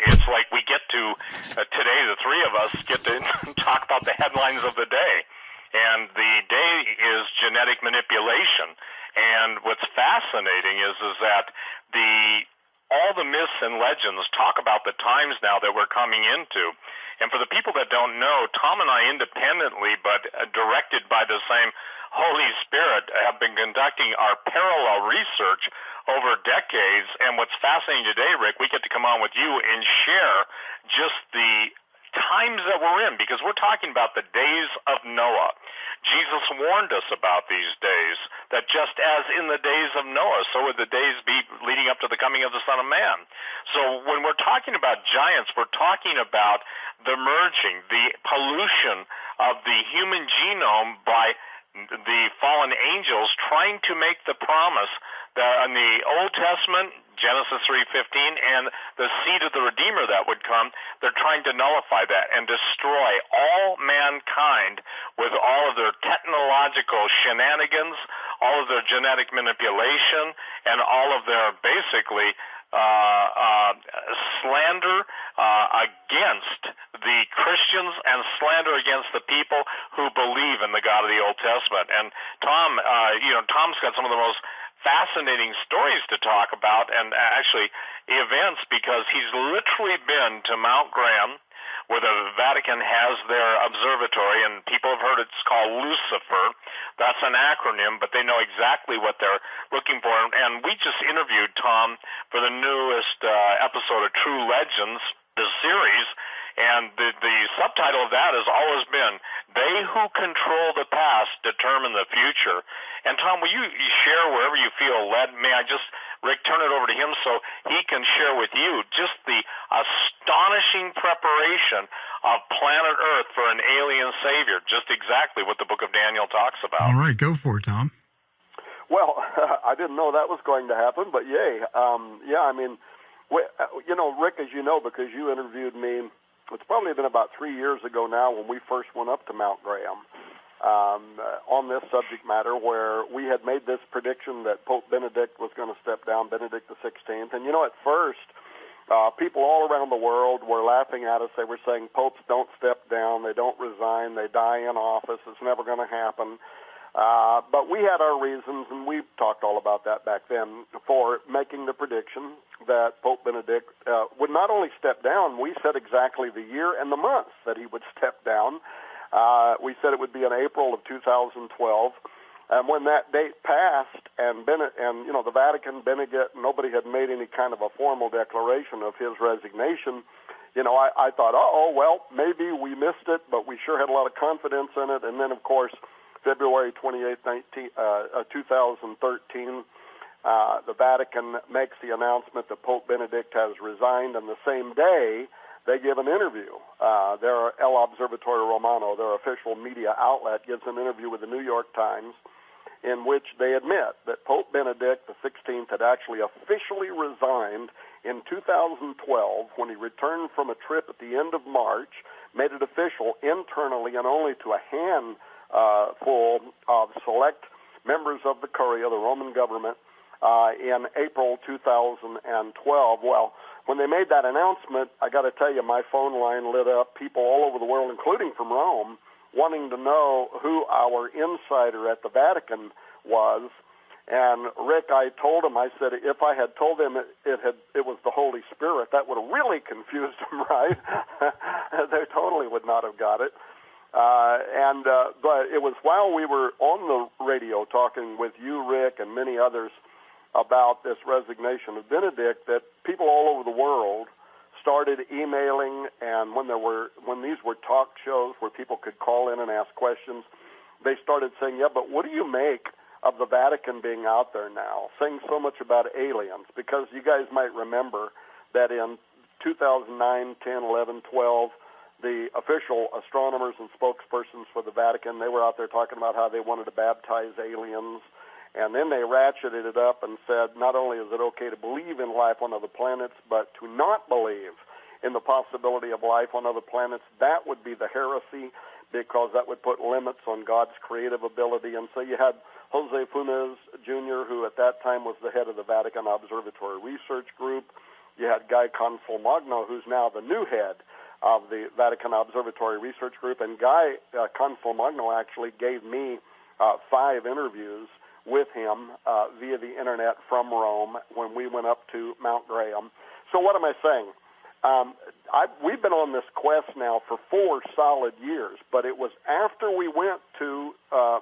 it's like we get to today. The three of us get to talk about the headlines of the day, and the day is genetic manipulation. And what's fascinating is that all the myths and legends talk about the times now that we're coming into. And for the people that don't know, Tom and I independently, but directed by the same Holy Spirit, have been conducting our parallel research over decades. And what's fascinating today, Rick, we get to come on with you and share just the times that we're in, because we're talking about the days of Noah. Jesus warned us about these days, that just as in the days of Noah, so would the days be leading up to the coming of the Son of Man. So when we're talking about giants, we're talking about the merging, the pollution of the human genome by the fallen angels trying to make the promise that in the Old Testament, Genesis 3:15, and the seed of the Redeemer that would come, they're trying to nullify that and destroy all mankind with all of their technological shenanigans, all of their genetic manipulation, and all of their basically slander against the Christians and slander against the people who believe in the God of the Old Testament. And Tom, Tom's got some of the most fascinating stories to talk about, and actually events, because he's literally been to Mount Graham, where the Vatican has their observatory, and people have heard it's called Lucifer. That's an acronym, but they know exactly what they're looking for. And we just interviewed Tom for the newest episode of True Legends, the series, and the subtitle of that has always been, "They who control the past determine the future." And Tom, will you share wherever you feel led? May I just, Rick, turn it over to him so he can share with you just the astonishing preparation of planet Earth for an alien savior, just exactly what the book of Daniel talks about. All right, go for it, Tom. Well, I didn't know that was going to happen, but yay. Rick, as you know, because you interviewed me, it's probably been about 3 years ago now when we first went up to Mount Graham on this subject matter, where we had made this prediction that Pope Benedict was going to step down, Benedict the 16th. And, at first, people all around the world were laughing at us. They were saying popes don't step down, they don't resign, they die in office, it's never going to happen. But we had our reasons, and we talked all about that back then, for making the prediction that Pope Benedict would not only step down, we said exactly the year and the month that he would step down. We said it would be in April of 2012. And when that date passed, and the Vatican, Benedict, nobody had made any kind of a formal declaration of his resignation, I thought, well, maybe we missed it, but we sure had a lot of confidence in it. And then, of course, February 28, 2013, the Vatican makes the announcement that Pope Benedict has resigned, and the same day they give an interview. Their El Observatorio Romano, their official media outlet, gives an interview with the New York Times in which they admit that Pope Benedict XVI had actually officially resigned in 2012 when he returned from a trip at the end of March, made it official internally and only to a handful of select members of the Curia, the Roman government, in April 2012. Well, when they made that announcement, I got to tell you, my phone line lit up, people all over the world, including from Rome, wanting to know who our insider at the Vatican was. And Rick, I told him, I said, if I had told them it was the Holy Spirit, that would have really confused them, right? They totally would not have got it. But it was while we were on the radio talking with you, Rick, and many others about this resignation of Benedict that people all over the world started emailing, and when these were talk shows where people could call in and ask questions, they started saying, yeah, but what do you make of the Vatican being out there now, saying so much about aliens? Because you guys might remember that in 2009, 10, 11, 12, the official astronomers and spokespersons for the Vatican, they were out there talking about how they wanted to baptize aliens. And then they ratcheted it up and said not only is it okay to believe in life on other planets, but to not believe in the possibility of life on other planets, that would be the heresy, because that would put limits on God's creative ability. And so you had Jose Funes Jr., who at that time was the head of the Vatican Observatory Research Group. You had Guy Consolmagno, who's now the new head of the Vatican Observatory Research Group, and Guy Consolmagno actually gave me 5 interviews with him via the internet from Rome when we went up to Mount Graham. So what am I saying? We've been on this quest now for 4 solid years, but it was after we went to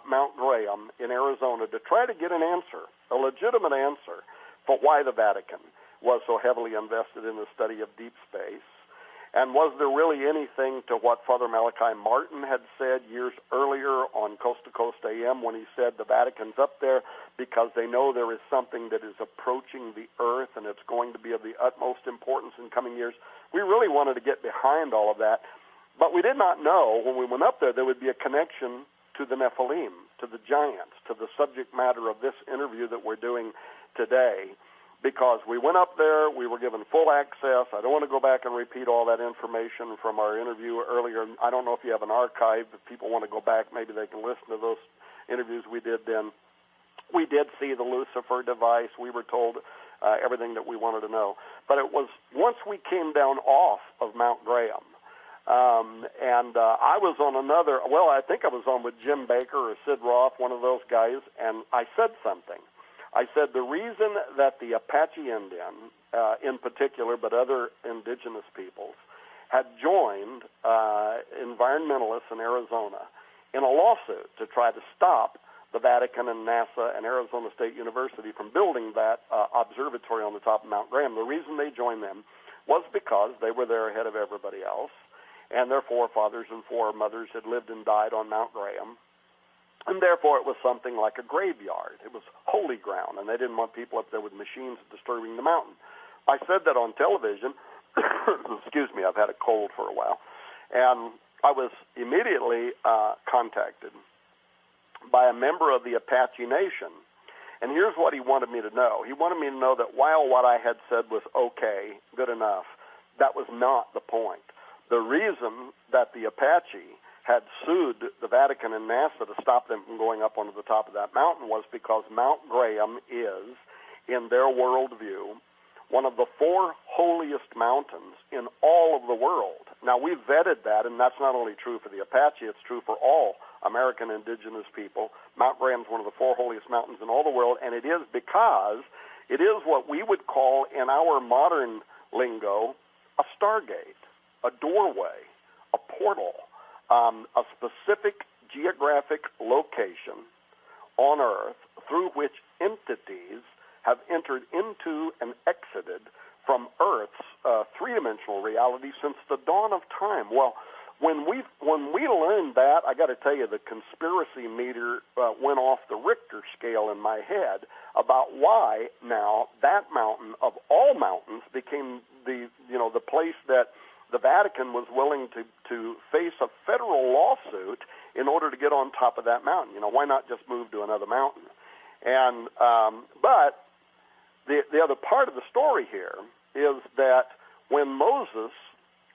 Mount Graham in Arizona to try to get an answer, a legitimate answer, for why the Vatican was so heavily invested in the study of deep space. And was there really anything to what Father Malachi Martin had said years earlier on Coast to Coast AM when he said the Vatican's up there because they know there is something that is approaching the earth and it's going to be of the utmost importance in coming years? We really wanted to get behind all of that, but we did not know when we went up there would be a connection to the Nephilim, to the giants, to the subject matter of this interview that we're doing today. Because we went up there, we were given full access. I don't want to go back and repeat all that information from our interview earlier. I don't know if you have an archive. If people want to go back, maybe they can listen to those interviews we did then. We did see the Lucifer device. We were told everything that we wanted to know. But it was once we came down off of Mount Graham, and I was on I think I was on with Jim Baker or Sid Roth, one of those guys, and I said something. I said the reason that the Apache Indian, in particular, but other indigenous peoples, had joined environmentalists in Arizona in a lawsuit to try to stop the Vatican and NASA and Arizona State University from building that observatory on the top of Mount Graham. The reason they joined them was because they were there ahead of everybody else, and their forefathers and foremothers had lived and died on Mount Graham. And therefore, it was something like a graveyard. It was holy ground, and they didn't want people up there with machines disturbing the mountain. I said that on television. Excuse me, I've had a cold for a while. And I was immediately contacted by a member of the Apache Nation. And here's what he wanted me to know. He wanted me to know that while what I had said was okay, good enough, that was not the point. The reason that the Apache had sued the Vatican and NASA to stop them from going up onto the top of that mountain was because Mount Graham is, in their worldview, one of the 4 holiest mountains in all of the world. Now, we've vetted that, and that's not only true for the Apache, it's true for all American indigenous people. Mount Graham is one of the 4 holiest mountains in all the world, and it is because it is what we would call, in our modern lingo, a stargate, a doorway, a portal. A specific geographic location on Earth through which entities have entered into and exited from Earth's 3-dimensional reality since the dawn of time. Well, when we learned that, I got to tell you, the conspiracy meter went off the Richter scale in my head about why now that mountain of all mountains became the place that the Vatican was willing to face a federal lawsuit in order to get on top of that mountain. Why not just move to another mountain? And but the other part of the story here is that when Moses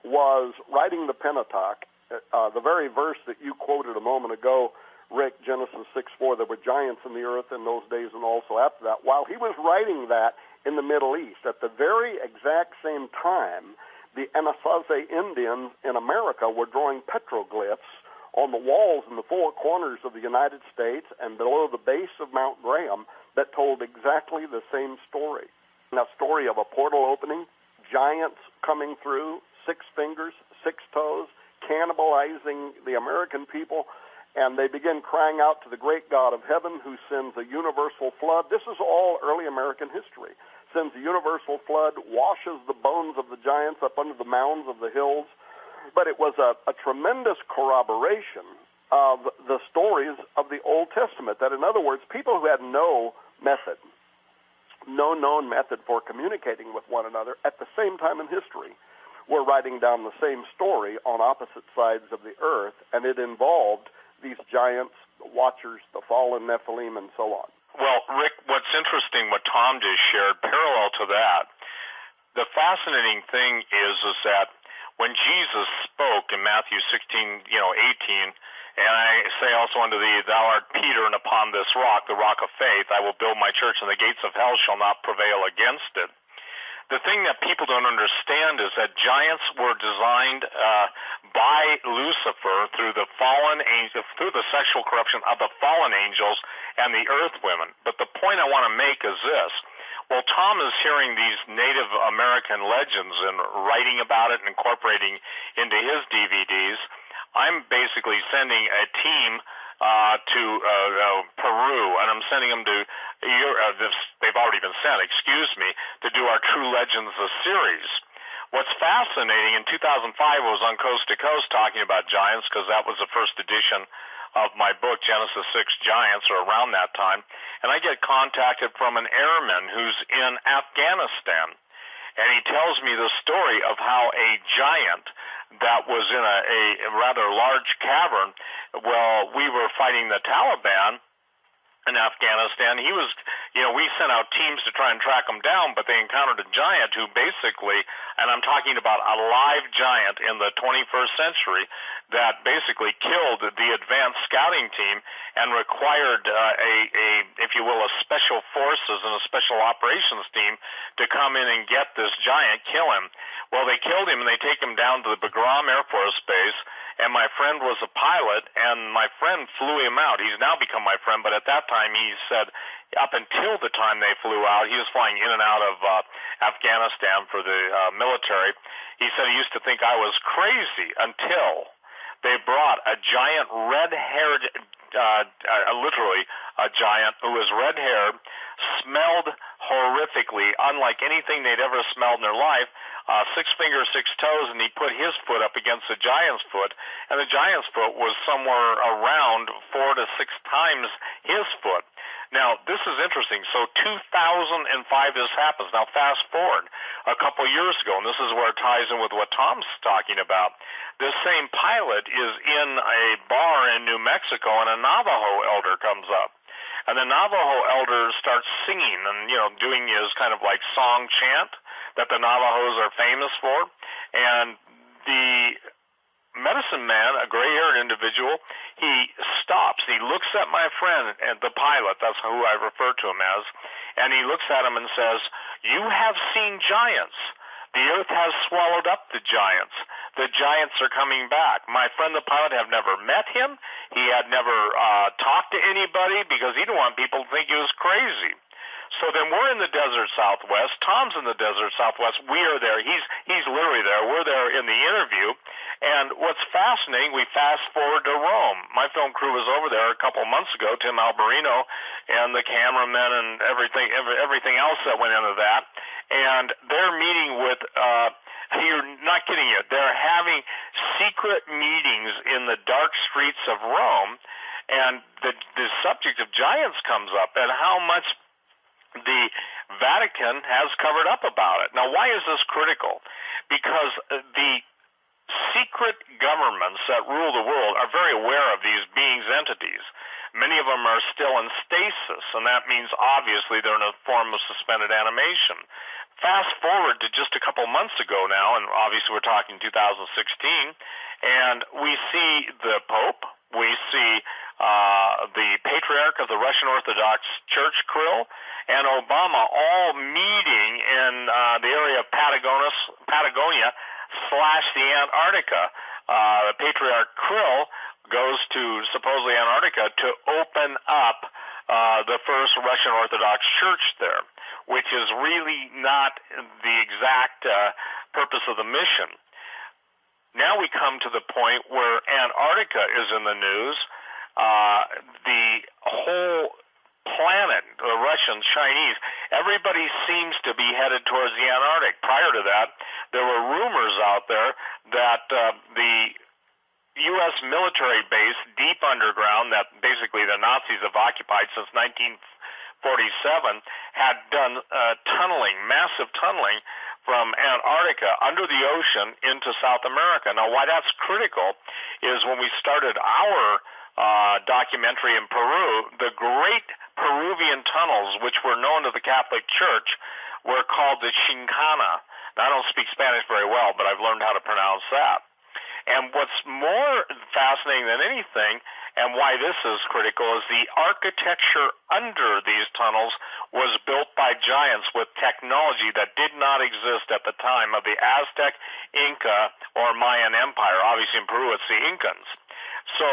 was writing the Pentateuch, the very verse that you quoted a moment ago, Rick, Genesis 6:4, there were giants in the earth in those days and also after that. While he was writing that in the Middle East, at the very exact same time, the Anasazi Indians in America were drawing petroglyphs on the walls in the 4 corners of the United States and below the base of Mount Graham that told exactly the same story. A story of a portal opening, giants coming through, 6 fingers, 6 toes, cannibalizing the American people, and they begin crying out to the great God of heaven who sends a universal flood. This is all early American history. Sends a universal flood, washes the bones of the giants up under the mounds of the hills. But it was a tremendous corroboration of the stories of the Old Testament. That, in other words, people who had no known method for communicating with one another at the same time in history were writing down the same story on opposite sides of the earth, and it involved these giants, the Watchers, the fallen Nephilim, and so on. Well, Rick, what's interesting, what Tom just shared, parallel to that, the fascinating thing is that when Jesus spoke in Matthew 16, 18, and I say also unto thee, thou art Peter, and upon this rock, the rock of faith, I will build my church, and the gates of hell shall not prevail against it. the thing that people don't understand is that giants were designed by Lucifer through the fallen angel, through the sexual corruption of the fallen angels and the earth women. But the point I want to make is this. Well, Tom is hearing these Native American legends and writing about it and incorporating into his DVDs. I'm basically sending a team to Peru, and I'm sending them to they've already been sent, to do our True Legends series. What's fascinating, in 2005 I was on Coast to Coast talking about giants because that was the first edition of my book, Genesis 6 Giants, or around that time, and I get contacted from an airman who's in Afghanistan, and he tells me the story of how a giant that was in a rather large cavern, well, we were fighting the Taliban in Afghanistan. He was, we sent out teams to try and track him down, but they encountered a giant who basically, and I'm talking about a live giant in the 21st century, that basically killed the advanced scouting team and required if you will, a special forces and a special operations team to come in and get this giant, kill him. Well, they killed him, and they take him down to the Bagram Air Force Base, and my friend was a pilot, and my friend flew him out. He's now become my friend, but at that time he said up until the time they flew out, he was flying in and out of Afghanistan for the military. He said he used to think I was crazy until they brought a giant red-haired, literally a giant who was red-haired, smelled horrifically, unlike anything they'd ever smelled in their life, 6 fingers, 6 toes, and he put his foot up against the giant's foot, and the giant's foot was somewhere around 4 to 6 times his foot. Now, this is interesting. So 2005 this happens. Now, fast forward a couple years ago, and this is where it ties in with what Tom's talking about. This same pilot is in a bar in New Mexico, and a Navajo elder comes up. And the Navajo elder starts singing and, doing his kind of like song chant that the Navajos are famous for. And the medicine man, a gray-haired individual, he stops. He looks at my friend, and the pilot, that's who I refer to him as, and he looks at him and says, "You have seen giants. The earth has swallowed up the giants. The giants are coming back." My friend, the pilot, had never met him. He had never talked to anybody because he didn't want people to think he was crazy. So then we're in the desert Southwest. Tom's in the desert Southwest. We are there. He's literally there. We're there in the interview. And what's fascinating, we fast forward to Rome. My film crew was over there a couple months ago, Tim Alberino and the cameramen and everything else that went into that. And they're meeting with, you're not kidding you, they're having secret meetings in the dark streets of Rome. And the subject of giants comes up and how much the Vatican has covered up about it. Now, why is this critical? Because the secret governments that rule the world are very aware of these beings, entities. Many of them are still in stasis, and that means obviously they're in a form of suspended animation. Fast forward to just a couple months ago now, and obviously we're talking 2016, and we see the Pope, we see the Patriarch of the Russian Orthodox Church, Quayle, and Obama all meeting in the area of Patagonia / the Antarctica. The Patriarch Quayle goes to supposedly Antarctica to open up the first Russian Orthodox Church there, which is really not the exact purpose of the mission. Now we come to the point where Antarctica is in the news. The whole planet, the Russians, Chinese, everybody seems to be headed towards the Antarctic. Prior to that, there were rumors out there that the U.S. military base deep underground that basically the Nazis have occupied since 1947 had done tunneling, massive tunneling from Antarctica under the ocean into South America. Now, why that's critical is when we started our documentary in Peru, the great Peruvian tunnels, which were known to the Catholic Church, were called the Chincana. Now, I don't speak Spanish very well, but I've learned how to pronounce that. And what's more fascinating than anything and why this is critical is the architecture under these tunnels was built by giants with technology that did not exist at the time of the Aztec, Inca, or Mayan Empire. Obviously in Peru it's the Incans. So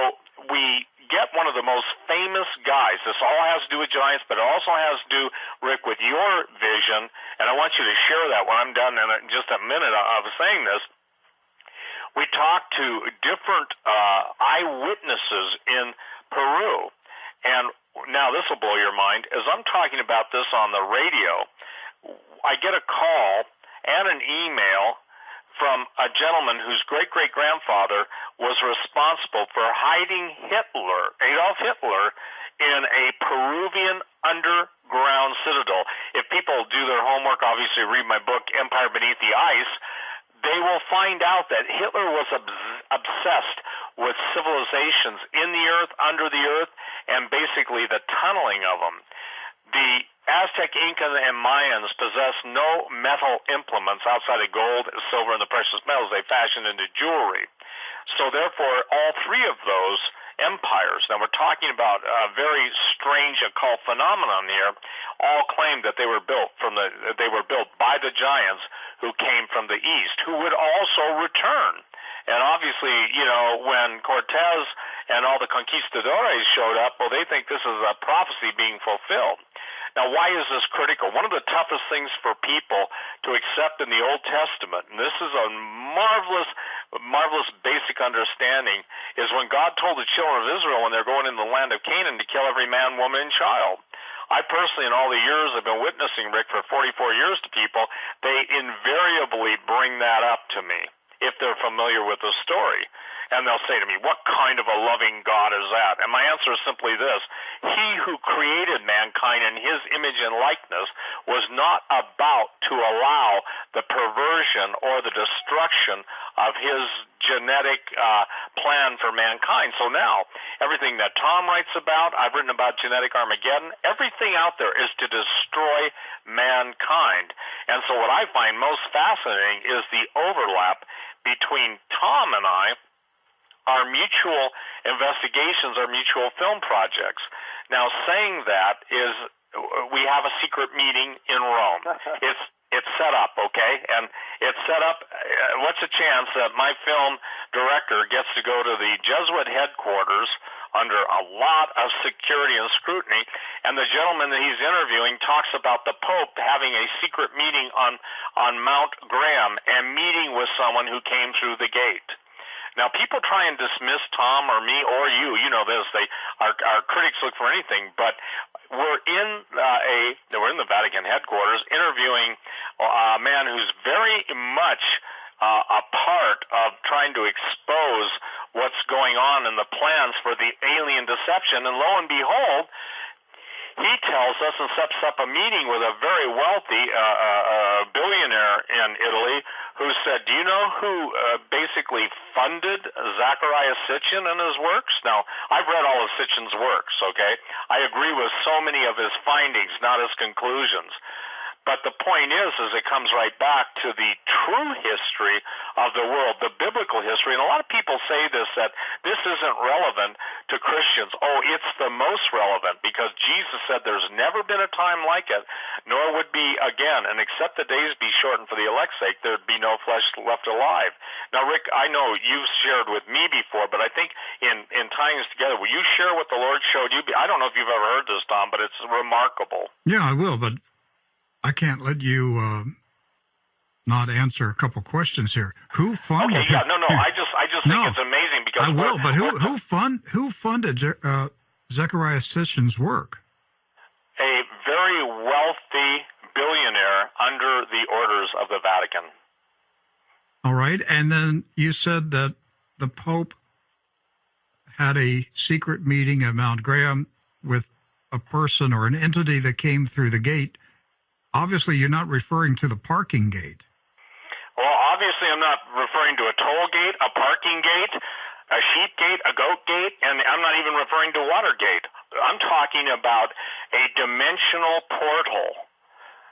we get one of the most famous guys. This all has to do with giants, but it also has to do, Rick, with your vision, and I want you to share that when I'm done in just a minute of saying this. We talked to different eyewitnesses in Peru, and now this will blow your mind. As I'm talking about this on the radio, I get a call and an email from a gentleman whose great-great-grandfather was responsible for hiding Adolf Hitler, in a Peruvian underground citadel. If people do their homework, obviously read my book, Empire Beneath the Ice, they will find out that Hitler was obsessed with civilizations in the earth, under the earth, and basically the tunneling of them. The Aztec, Inca, and Mayans possessed no metal implements outside of gold, silver, and the precious metals they fashioned into jewelry. So therefore, all three of those empires, now we're talking about a very strange occult phenomenon here, all claimed that they were built by the giants who came from the east, who would also return. And obviously, when Cortez and all the conquistadores showed up, well, they think this is a prophecy being fulfilled. Now, why is this critical? One of the toughest things for people to accept in the Old Testament, and this is a marvelous basic understanding, is when God told the children of Israel when they're going into the land of Canaan to kill every man, woman, and child. I personally, in all the years I've been witnessing, Rick, for 44 years to people, they invariably bring that up to me if they're familiar with the story. And they'll say to me, what kind of a loving God is that? And my answer is simply this. He who created mankind in his image and likeness was not about to allow the perversion or the destruction of his genetic plan for mankind. So now, everything that Tom writes about, I've written about genetic Armageddon, everything out there is to destroy mankind. And so what I find most fascinating is the overlap between Tom and I, our mutual investigations, our mutual film projects. Now, saying that is, we have a secret meeting in Rome. It's set up, okay? And it's set up, what's the chance that my film director gets to go to the Jesuit headquarters under a lot of security and scrutiny, and the gentleman that he's interviewing talks about the Pope having a secret meeting on Mount Graham and meeting with someone who came through the gate. Now, people try and dismiss Tom or me or you. You know this. Our critics look for anything. But we're in the Vatican headquarters interviewing a man who's very much a part of trying to expose what's going on in the plans for the alien deception. And lo and behold, he tells us and sets up a meeting with a very wealthy billionaire in Italy who said, do you know who basically funded Zecharia Sitchin and his works? Now, I've read all of Sitchin's works, okay? I agree with so many of his findings, not his conclusions. But the point is it comes right back to the true history of the world, the biblical history. And a lot of people say this, that this isn't relevant to Christians. Oh, it's the most relevant because Jesus said there's never been a time like it, nor would be again. And except the days be shortened for the elect's sake, there'd be no flesh left alive. Now, Rick, I know you've shared with me before, but I think in tying this together, will you share what the Lord showed you? I don't know if you've ever heard this, Tom, but it's remarkable. Yeah, I will, but I can't let you not answer a couple questions here. Who funded? Okay, yeah, no. I just think it's amazing because I will. But who funded Zecharia Sitchin's work? A very wealthy billionaire under the orders of the Vatican. All right, and then you said that the Pope had a secret meeting at Mount Graham with a person or an entity that came through the gate. Obviously, you're not referring to the parking gate. Well, obviously, I'm not referring to a toll gate, a parking gate, a sheep gate, a goat gate, and I'm not even referring to Watergate. I'm talking about a dimensional portal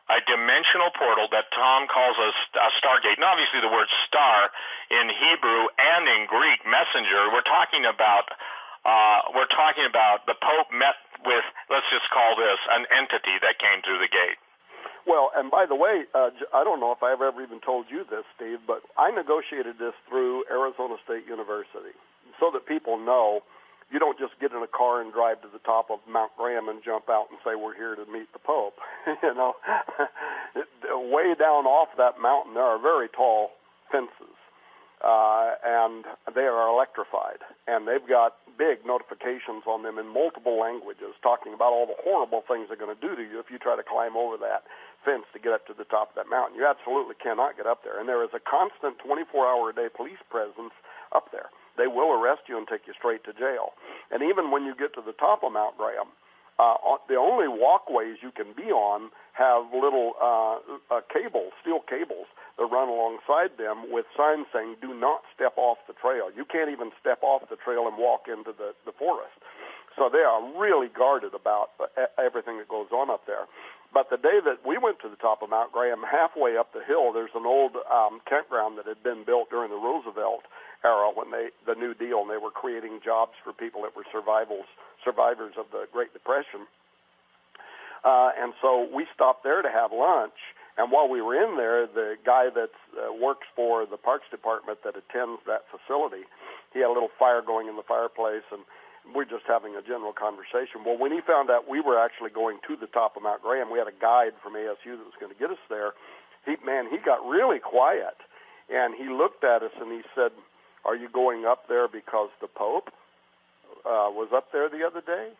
that Tom calls a stargate. And obviously, the word star in Hebrew and in Greek, messenger, we're talking about we're talking about the Pope met with, let's just call this, an entity that came through the gate. Well, and by the way, I don't know if I've ever even told you this, Steve, but I negotiated this through Arizona State University so that people know you don't just get in a car and drive to the top of Mount Graham and jump out and say, we're here to meet the Pope. Way down off that mountain, there are very tall fences, and they are electrified, and they've got big notifications on them in multiple languages talking about all the horrible things they're going to do to you if you try to climb over that fence to get up to the top of that mountain. You absolutely cannot get up there, and there is a constant 24-hour-a-day police presence up there. They will arrest you and take you straight to jail. And even when you get to the top of Mount Graham, the only walkways you can be on have little cables, steel cables, that run alongside them with signs saying, do not step off the trail. You can't even step off the trail and walk into the forest. So they are really guarded about everything that goes on up there. But the day that we went to the top of Mount Graham, halfway up the hill, there's an old campground that had been built during the Roosevelt era when the New Deal, and they were creating jobs for people that were survivors of the Great Depression. And so we stopped there to have lunch. And while we were in there, the guy that works for the Parks Department that attends that facility, he had a little fire going in the fireplace, and we're just having a general conversation. Well, when he found out we were actually going to the top of Mount Graham, we had a guide from ASU that was going to get us there. He got really quiet, and he looked at us and he said, are you going up there because the Pope was up there the other day?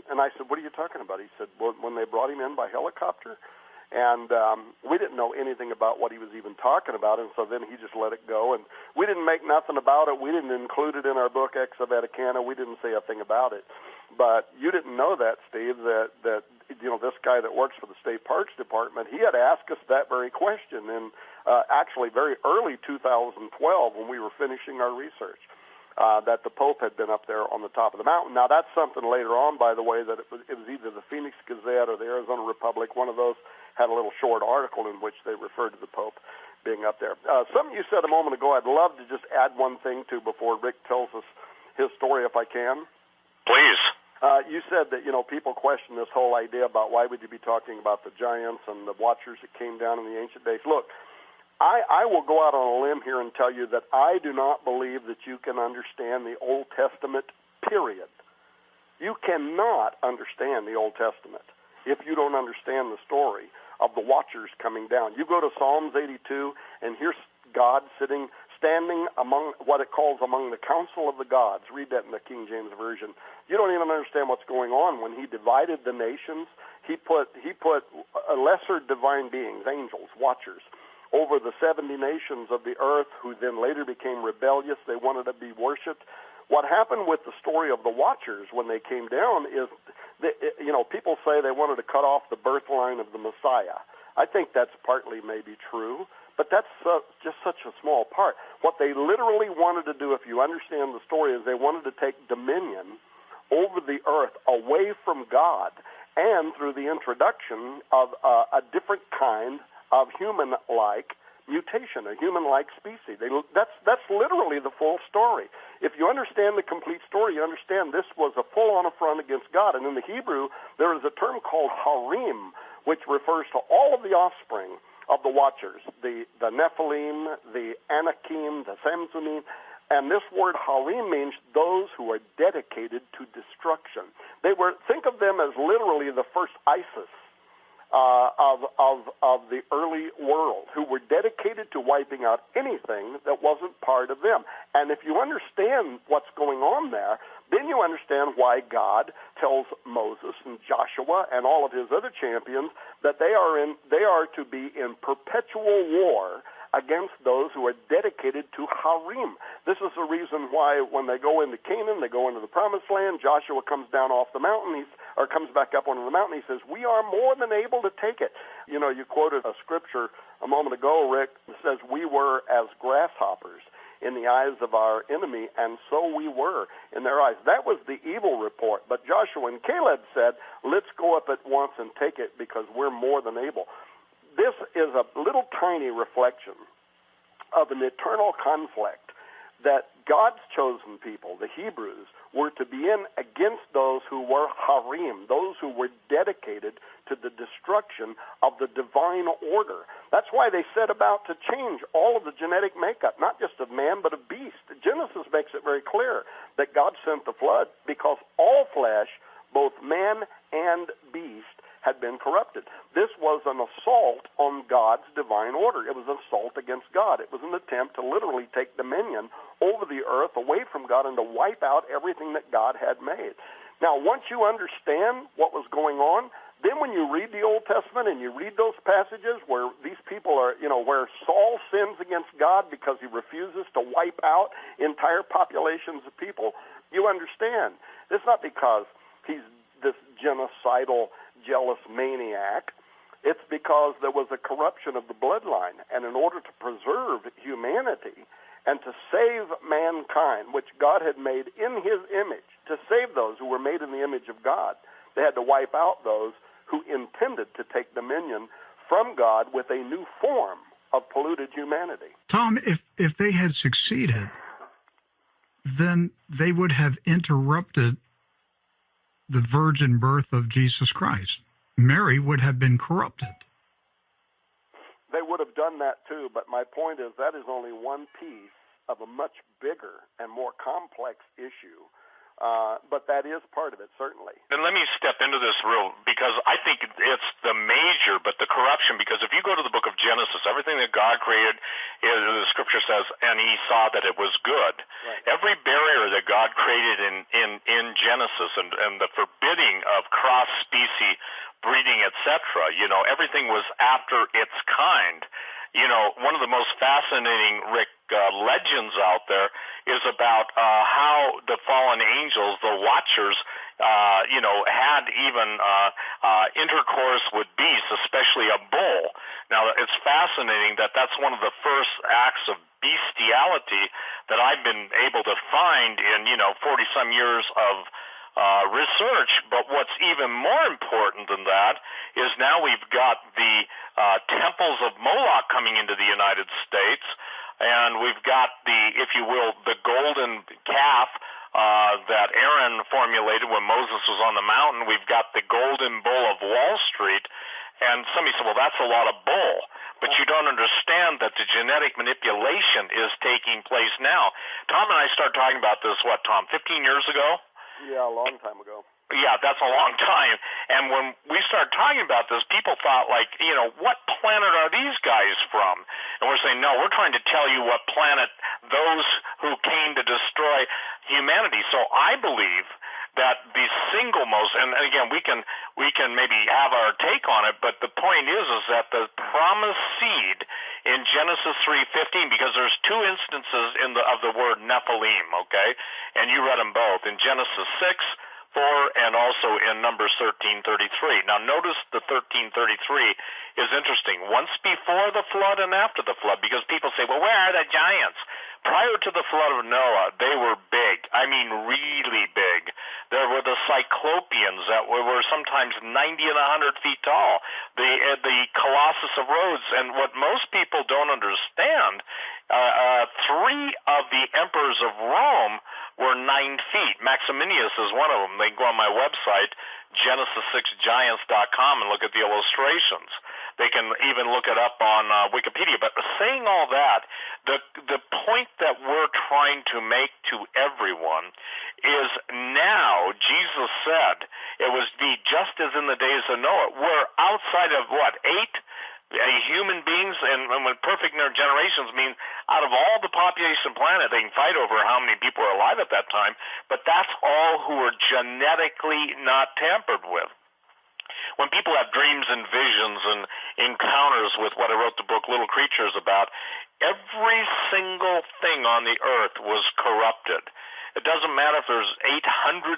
And I said, what are you talking about? He said, well, when they brought him in by helicopter. And we didn't know anything about what he was even talking about, and so then he just let it go. And we didn't make nothing about it. We didn't include it in our book, Ex Vaticana. We didn't say a thing about it. But you didn't know that, Steve, that this guy that works for the State Parks Department, he had asked us that very question in actually very early 2012 when we were finishing our research. That the Pope had been up there on the top of the mountain. Now, that's something later on, by the way, that it was either the Phoenix Gazette or the Arizona Republic, one of those had a little short article in which they referred to the Pope being up there. Something you said a moment ago, I'd love to just add one thing to before Rick tells us his story, if I can. Please. You said that, people question this whole idea about why would you be talking about the giants and the watchers that came down in the ancient days. Look, I will go out on a limb here and tell you that I do not believe that you can understand the Old Testament, period. You cannot understand the Old Testament if you don't understand the story of the watchers coming down. You go to Psalms 82, and here's God standing among what it calls among the council of the gods. Read that in the King James Version. You don't even understand what's going on. When he divided the nations, he put lesser divine beings, angels, watchers, over the 70 nations of the earth, who then later became rebellious. They wanted to be worshipped. What happened with the story of the watchers when they came down is, people say they wanted to cut off the birth line of the Messiah. I think that's partly maybe true, but that's just such a small part. What they literally wanted to do, if you understand the story, is they wanted to take dominion over the earth away from God, and through the introduction of a different kind of human-like mutation, a human-like species. That's literally the full story. If you understand the complete story, you understand this was a full-on affront against God. And in the Hebrew, there is a term called harim, which refers to all of the offspring of the watchers, the Nephilim, the Anakim, the Samsunim. And this word harim means those who are dedicated to destruction. Think of them as literally the first ISIS of the early world, who were dedicated to wiping out anything that wasn't part of them. And if you understand what's going on there, then you understand why God tells Moses and Joshua and all of his other champions that they are to be in perpetual war against those who are dedicated to harim. This is the reason why when they go into Canaan, they go into the Promised Land, Joshua comes down off the mountain, comes back up onto the mountain, he says, we are more than able to take it. You quoted a scripture a moment ago, Rick, that says, we were as grasshoppers in the eyes of our enemy, and so we were in their eyes. That was the evil report. But Joshua and Caleb said, let's go up at once and take it because we're more than able. This is a little tiny reflection of an eternal conflict that God's chosen people, the Hebrews, were to be in against those who were harim, those who were dedicated to the destruction of the divine order. That's why they set about to change all of the genetic makeup, not just of man, but of beast. Genesis makes it very clear that God sent the flood because all flesh, both man and beast, had been corrupted. This was an assault on God's divine order. It was an assault against God. It was an attempt to literally take dominion over the earth away from God and to wipe out everything that God had made. Now, once you understand what was going on, then when you read the Old Testament and you read those passages where these people are, where Saul sins against God because he refuses to wipe out entire populations of people, you understand. It's not because he's this genocidal, jealous maniac. It's because there was a corruption of the bloodline. And in order to preserve humanity and to save mankind, which God had made in his image, to save those who were made in the image of God, they had to wipe out those who intended to take dominion from God with a new form of polluted humanity. Tom, if they had succeeded, then they would have interrupted the virgin birth of Jesus Christ. Mary would have been corrupted. They would have done that too, but my point is that is only one piece of a much bigger and more complex issue. But that is part of it, certainly. And let me step into this because I think it's the major, but the corruption, because if you go to the book of Genesis, everything that God created, the scripture says, and he saw that it was good. Right. Every barrier that God created in Genesis and the forbidding of cross-species breeding, etc., everything was after its kind. One of the most fascinating, Rick, legends out there is about how the fallen angels, the watchers, had even intercourse with beasts, especially a bull. Now, it's fascinating that that's one of the first acts of bestiality that I've been able to find in, 40-some years of research. But what's even more important than that is now we've got the temples of Moloch coming into the United States, and we've got the, if you will, the golden calf that Aaron formulated when Moses was on the mountain. We've got the golden bull of Wall Street. And somebody said, well, that's a lot of bull. But you don't understand that the genetic manipulation is taking place now. Tom and I started talking about this, Tom, 15 years ago? Yeah, a long time ago. Yeah, that's a long time. And when we started talking about this, people thought, what planet are these guys from? And we're saying, no, we're trying to tell you what planet those who came to destroy humanity. So I believe that the single most, and again, we can maybe have our take on it, but the point is that the promised seed in Genesis 3:15, because there's two instances of the word Nephilim, okay? And you read them both in Genesis 6:4 and also in Numbers 13:33. Now notice the 13:33 is interesting. Once before the flood and after the flood, because people say, well, where are the giants? Prior to the flood of Noah, they were big. I mean, really big. There were the Cyclopeans that were sometimes 90 and 100 feet tall. The Colossus of Rhodes. And what most people don't understand, 3 of the emperors of Rome were 9 feet. Maximinius is one of them. They can go on my website, Genesis6Giants.com, and look at the illustrations. They can even look it up on Wikipedia. But saying all that, the point that we're trying to make to everyone is now, Jesus said, it was be just as in the days of Noah. We're outside of 8 human beings, and when perfect generations mean out of all the population of the planet, they can fight over how many people are alive at that time, but that's all who are genetically not tampered with. When people have dreams and visions and encounters with what I wrote the book Little Creatures about, every single thing on the earth was corrupted. It doesn't matter if there's 800,000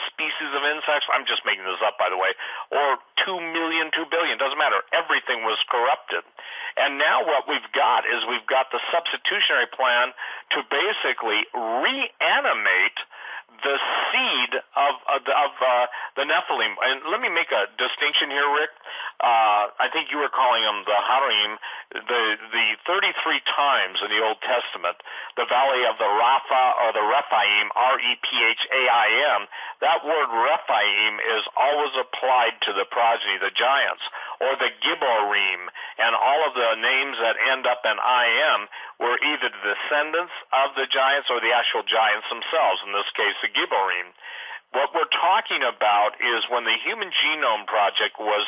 species of insects, I'm just making this up, by the way, or 2 million, 2 billion, doesn't matter. Everything was corrupted. And now what we've got is we've got the substitutionary plan to basically reanimate the seed of the Nephilim. And let me make a distinction here, Rick. I think you were calling them the Harim, the 33 times in the Old Testament, the valley of the Rapha or the Rephaim, R-E-P-H-A-I-M, that word Rephaim is always applied to the progeny, the giants, or the Gibborim, and all of the names that end up in I-M were either the descendants of the giants or the actual giants themselves, in this case the Gibborim. What we're talking about is when the Human Genome Project was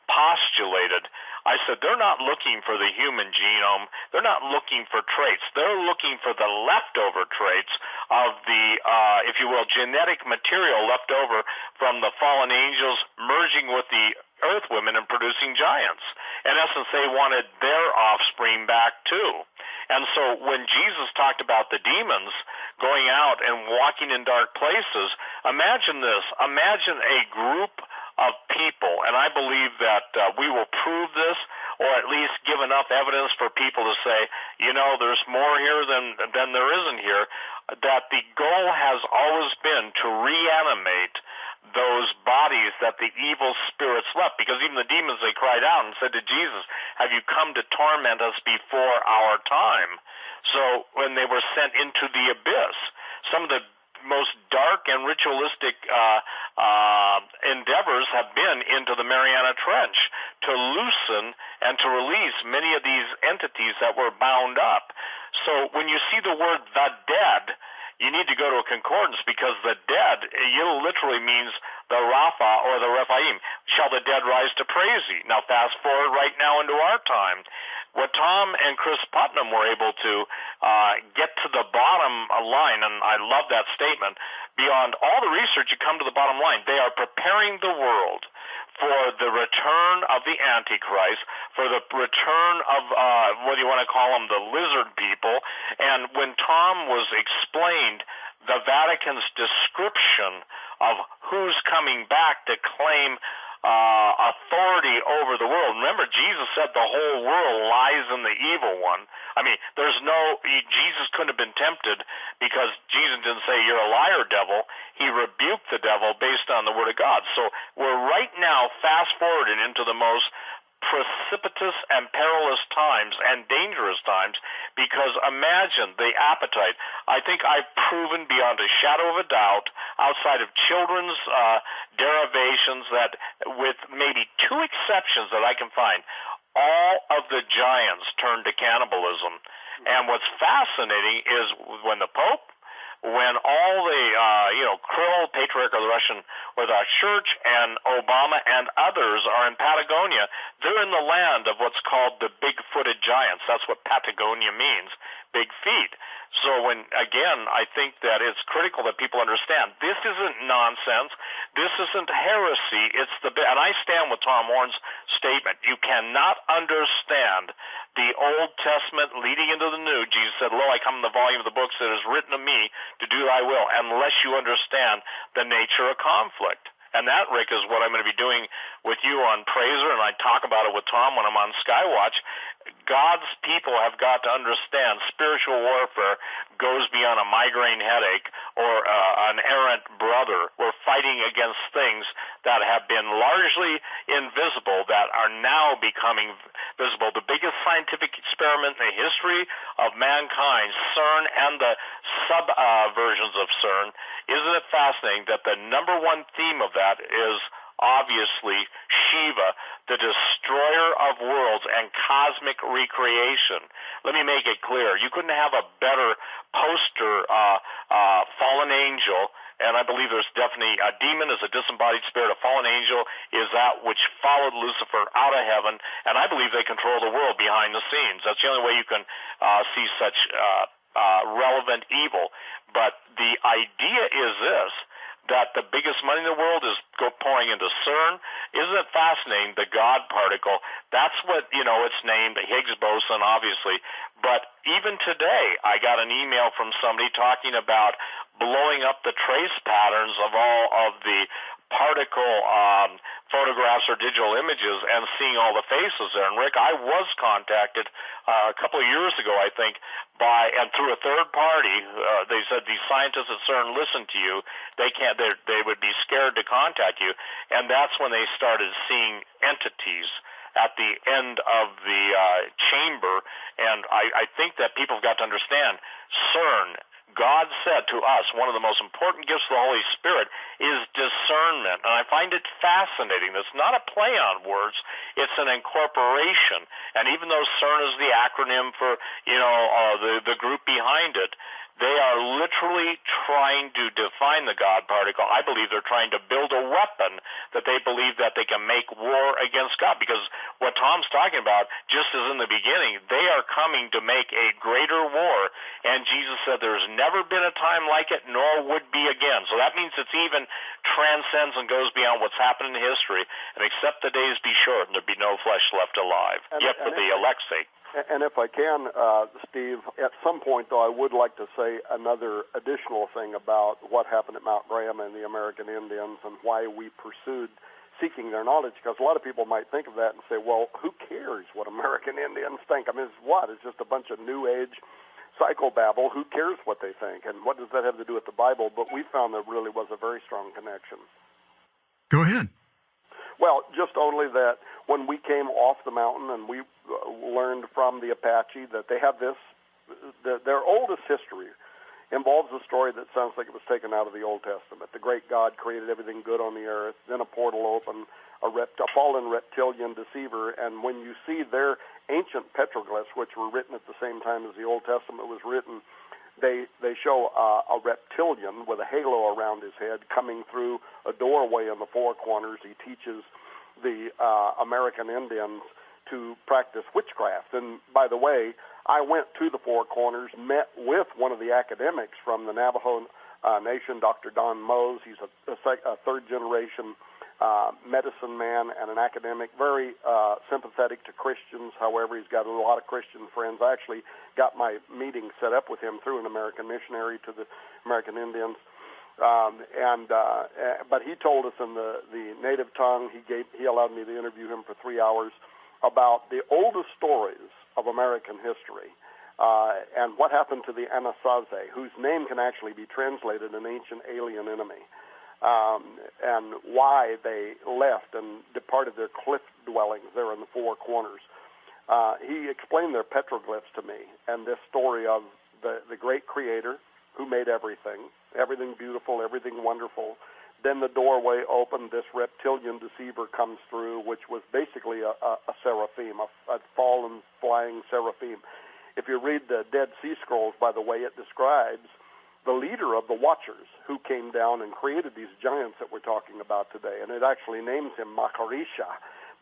postulated, I said they're not looking for the human genome, they're not looking for traits, they're looking for the leftover traits of the, if you will, genetic material left over from the fallen angels merging with the earth women and producing giants. In essence, they wanted their offspring back too. And so when Jesus talked about the demons going out and walking in dark places, imagine this, imagine a group of people, and I believe that we will prove this, or at least give enough evidence for people to say, you know, there's more here than there isn't here, that the goal has always been to reanimate those bodies that the evil spirits left, because even the demons, they cried out and said to Jesus, have you come to torment us before our time? So when they were sent into the abyss, some of the most dark and ritualistic endeavors have been into the Mariana Trench to loosen and to release many of these entities that were bound up. So when you see the word the dead, you need to go to a concordance, because the dead, literally means the Rapha or the Rephaim. Shall the dead rise to praise thee? Now fast forward right now into our time. What Tom and Chris Putnam were able to get to the bottom line, and I love that statement, beyond all the research, you come to the bottom line. They are preparing the world for the return of the Antichrist, for the return of, what do you want to call them, the lizard people. And when Tom was explained the Vatican's description of who's coming back to claim authority over the world. Remember, Jesus said the whole world lies in the evil one. I mean, Jesus couldn't have been tempted, because Jesus didn't say, you're a liar, devil. He rebuked the devil based on the word of God. So we're right now fast-forwarding into the most precipitous and perilous times and dangerous times, because imagine the appetite. I think I've proven beyond a shadow of a doubt, outside of children's derivations, that with maybe two exceptions that I can find, all of the giants turned to cannibalism. And what's fascinating is when the Pope, when all the, Quayle, Patriarch of the Russian Orthodox Church, and Obama and others are in Patagonia, they're in the land of what's called the big-footed giants. That's what Patagonia means, big feet. So again, I think that it's critical that people understand this isn't nonsense. This isn't heresy. And I stand with Tom Horn's statement. You cannot understand the Old Testament leading into the New. Jesus said, lo, I come in the volume of the books that is written of me to do thy will, unless you understand the nature of conflict. And that, Rick, is what I'm going to be doing with you on Praiser, and I talk about it with Tom when I'm on Skywatch. God's people have got to understand spiritual warfare goes beyond a migraine headache or an errant brother. We're fighting against things that have been largely invisible that are now becoming visible. The biggest scientific experiment in the history of mankind, CERN and the sub-versions of CERN, isn't it fascinating that the number one theme of that is obviously Shiva, the destroyer of worlds and cosmic recreation. Let me make it clear. You couldn't have a better poster fallen angel, and I believe there's definitely a demon is a disembodied spirit. A fallen angel is that which followed Lucifer out of heaven, and I believe they control the world behind the scenes. That's the only way you can see such relevant evil. But the idea is this, that the biggest money in the world is pouring into CERN. Isn't it fascinating? The God particle, that's what, it's named, the Higgs boson, obviously. But even today, I got an email from somebody talking about blowing up the trace patterns of all of the particle photographs or digital images and seeing all the faces there. And Rick, I was contacted a couple of years ago, I think, and through a third party. They said these scientists at CERN listen to you. They would be scared to contact you, and that's when they started seeing entities at the end of the chamber. And I think that people have got to understand CERN. God said to us, one of the most important gifts of the Holy Spirit is discernment. And I find it fascinating. It's not a play on words. It's an incorporation. And even though CERN is the acronym for, the group behind it, they are literally trying to define the God particle. I believe they're trying to build a weapon that they believe that they can make war against God. Because what Tom's talking about, just as in the beginning, they are coming to make a greater war. And Jesus said there's never been a time like it, nor would be again. So that means it's even transcends and goes beyond what's happened in history. And except the days be short, and there be no flesh left alive, yet for the elect's sake. And if I can, Steve, at some point, though, I would like to say another additional thing about what happened at Mount Graham and the American Indians and why we pursued seeking their knowledge, because a lot of people might think of that and say, well, who cares what American Indians think? I mean, it's just a bunch of New Age psychobabble. Who cares what they think? And what does that have to do with the Bible? But we found there really was a very strong connection. Go ahead. Well, just only that when we came off the mountain and we learned from the Apache that they have their oldest history involves a story that sounds like it was taken out of the Old Testament. The great God created everything good on the earth, then a portal opened, a fallen reptilian deceiver, and when you see their ancient petroglyphs, which were written at the same time as the Old Testament was written, they show a reptilian with a halo around his head coming through a doorway in the four corners. He teaches the American Indians to practice witchcraft. And by the way, I went to the Four Corners, met with one of the academics from the Navajo Nation, Dr. Don Mose. He's a third-generation medicine man and an academic, very sympathetic to Christians. However, he's got a lot of Christian friends. I actually got my meeting set up with him through an American missionary to the American Indians. But he told us in the native tongue. He allowed me to interview him for 3 hours about the oldest stories of American history and what happened to the Anasazi, whose name can actually be translated an ancient alien enemy, and why they left and departed their cliff dwellings there in the Four Corners. He explained their petroglyphs to me and this story of the great creator who made everything beautiful, everything wonderful. Then the doorway opened, this reptilian deceiver comes through, which was basically a seraphim, a fallen flying seraphim. If you read the Dead Sea Scrolls, by the way, it describes the leader of the Watchers who came down and created these giants that we're talking about today. And it actually names him Makarisha,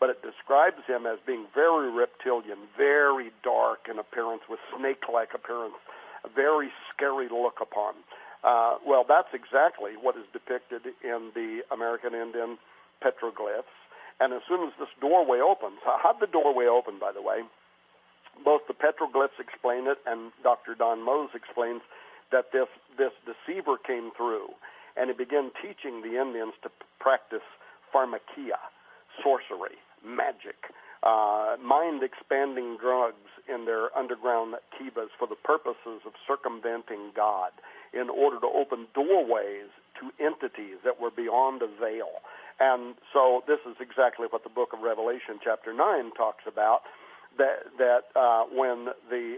but it describes him as being very reptilian, very dark in appearance, with snake-like appearance, a very scary to look upon. Well, that's exactly what is depicted in the American Indian petroglyphs. And as soon as this doorway opens, how'd the doorway open, by the way? Both the petroglyphs explain it, and Dr. Don Mose explains that this deceiver came through, and he began teaching the Indians to practice pharmakia, sorcery, magic, mind-expanding drugs in their underground kivas for the purposes of circumventing God, in order to open doorways to entities that were beyond a veil. And so this is exactly what the book of Revelation chapter 9 talks about, that when the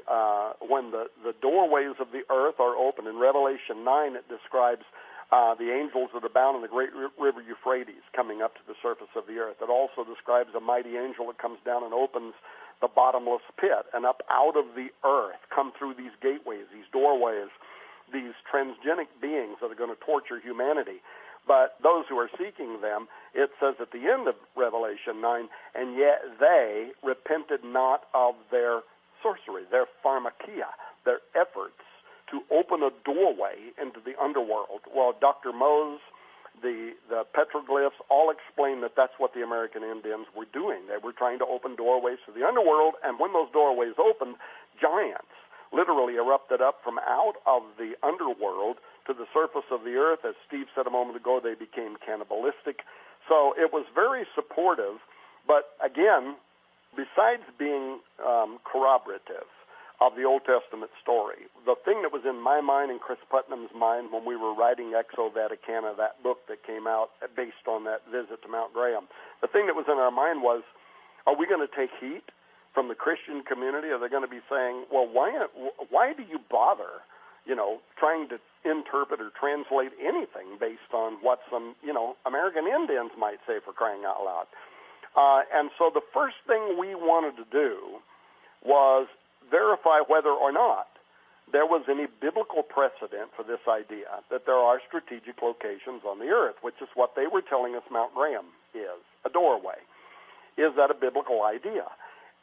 doorways of the earth are open. In Revelation 9 it describes the angels that are bound in the great river Euphrates coming up to the surface of the earth. It also describes a mighty angel that comes down and opens the bottomless pit, and up out of the earth come through these gateways, these doorways, these transgenic beings that are going to torture humanity. But those who are seeking them, it says at the end of Revelation 9, and yet they repented not of their sorcery, their pharmakia, their efforts to open a doorway into the underworld. Well, Dr. Mose, the petroglyphs all explain that that's what the American Indians were doing. They were trying to open doorways to the underworld, and when those doorways opened, giants literally erupted up from out of the underworld to the surface of the earth. As Steve said a moment ago, they became cannibalistic. So it was very supportive. But again, besides being corroborative of the Old Testament story, the thing that was in my mind and Chris Putnam's mind when we were writing Exo Vaticana, that book that came out based on that visit to Mount Graham, the thing that was in our mind was, are we going to take heat from the Christian community? Are they going to be saying, well, why do you bother, trying to interpret or translate anything based on what some, American Indians might say, for crying out loud? And so the first thing we wanted to do was verify whether or not there was any biblical precedent for this idea that there are strategic locations on the earth, which is what they were telling us Mount Graham is, a doorway. Is that a biblical idea?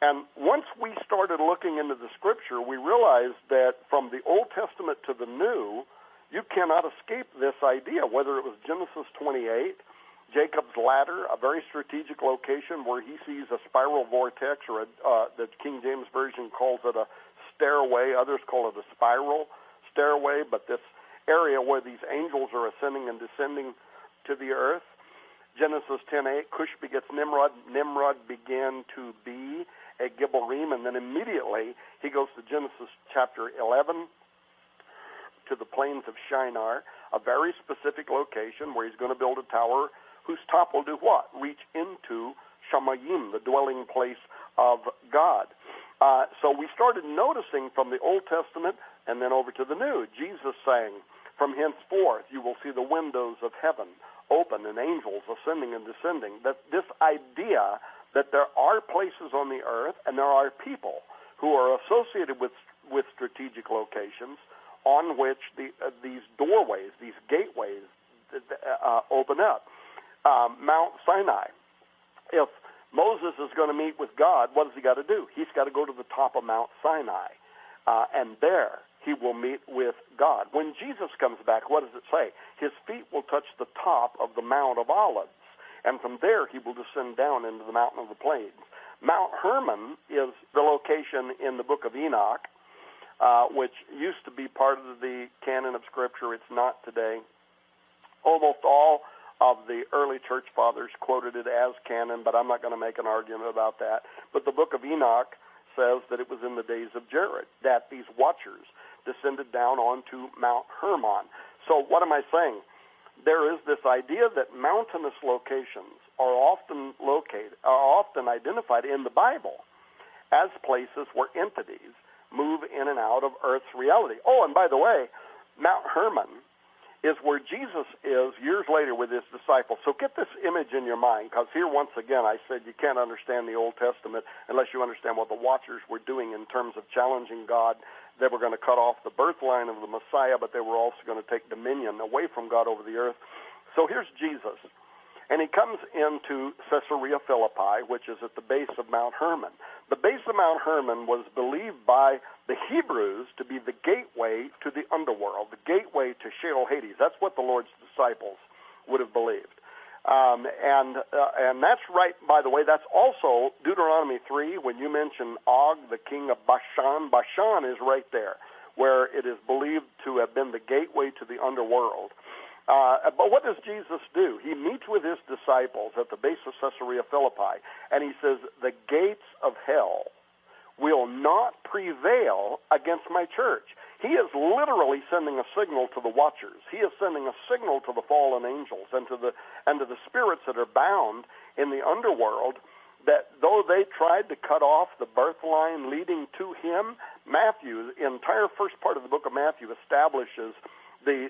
And once we started looking into the Scripture, we realized that from the Old Testament to the New, you cannot escape this idea, whether it was Genesis 28, Jacob's ladder, a very strategic location where he sees a spiral vortex, or the King James Version calls it a stairway. Others call it a spiral stairway, but this area where these angels are ascending and descending to the earth. Genesis 10:8, Cush begets Nimrod. Nimrod began to be a Gibborim, and then immediately he goes to Genesis chapter 11, to the plains of Shinar, a very specific location where he's going to build a tower whose top will do what? Reach into Shamayim, the dwelling place of God. So we started noticing from the Old Testament and then over to the New, Jesus saying, from henceforth you will see the windows of heaven open and angels ascending and descending. That this idea that there are places on the earth and there are people who are associated with strategic locations on which these doorways, these gateways open up. Mount Sinai. If Moses is going to meet with God, what does he got to do? He's got to go to the top of Mount Sinai, and there he will meet with God. When Jesus comes back, what does it say? His feet will touch the top of the Mount of Olives, and from there he will descend down into the mountain of the plains. Mount Hermon is the location in the book of Enoch, which used to be part of the canon of Scripture. It's not today. Almost all of the early church fathers quoted it as canon, but I'm not going to make an argument about that. But the book of Enoch says that it was in the days of Jared that these watchers descended down onto Mount Hermon. So what am I saying? There is this idea that mountainous locations are often identified in the Bible as places where entities move in and out of Earth's reality. Oh, and by the way, Mount Hermon is where Jesus is years later with his disciples. So get this image in your mind, because here once again I said you can't understand the Old Testament unless you understand what the Watchers were doing in terms of challenging God. They were going to cut off the birth line of the Messiah, but they were also going to take dominion away from God over the earth. So here's Jesus, and he comes into Caesarea Philippi, which is at the base of Mount Hermon. The base of Mount Hermon was believed by the Hebrews to be the gateway to the underworld, the gateway to Sheol Hades. That's what the Lord's disciples would have believed. And that's right, by the way, that's also Deuteronomy 3, when you mention Og, the king of Bashan. Bashan is right there, where it is believed to have been the gateway to the underworld. But what does Jesus do? He meets with his disciples at the base of Caesarea Philippi, and he says, the gates of hell will not prevail against my church. He is literally sending a signal to the Watchers. He is sending a signal to the fallen angels and to the spirits that are bound in the underworld, that though they tried to cut off the birth line leading to him, Matthew, the entire first part of the book of Matthew, establishes the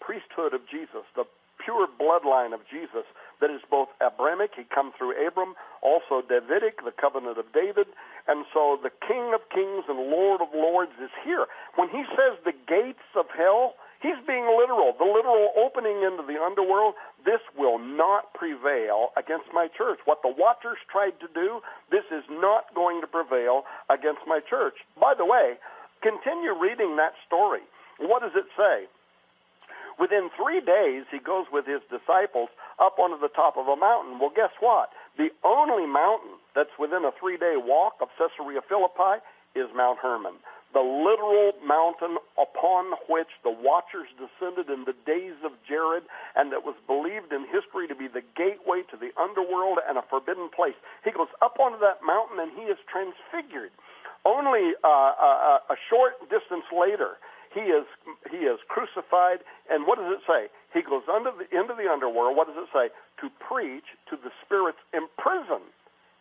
priesthood of Jesus, the pure bloodline of Jesus that is both Abrahamic, he come through Abram, also Davidic, the covenant of David, and so the King of Kings and Lord of Lords is here. When he says the gates of hell, he's being literal. The literal opening into the underworld, this will not prevail against my church. What the Watchers tried to do, this is not going to prevail against my church. By the way, continue reading that story. What does it say? Within 3 days, he goes with his disciples up onto the top of a mountain. Well, guess what? The only mountain that's within a 3-day walk of Caesarea Philippi is Mount Hermon. the literal mountain upon which the Watchers descended in the days of Jared, and that was believed in history to be the gateway to the underworld and a forbidden place. He goes up onto that mountain, and he is transfigured. Only a short distance later, he is crucified, and what does it say? He goes into the underworld. What does it say? To preach to the spirits in prison.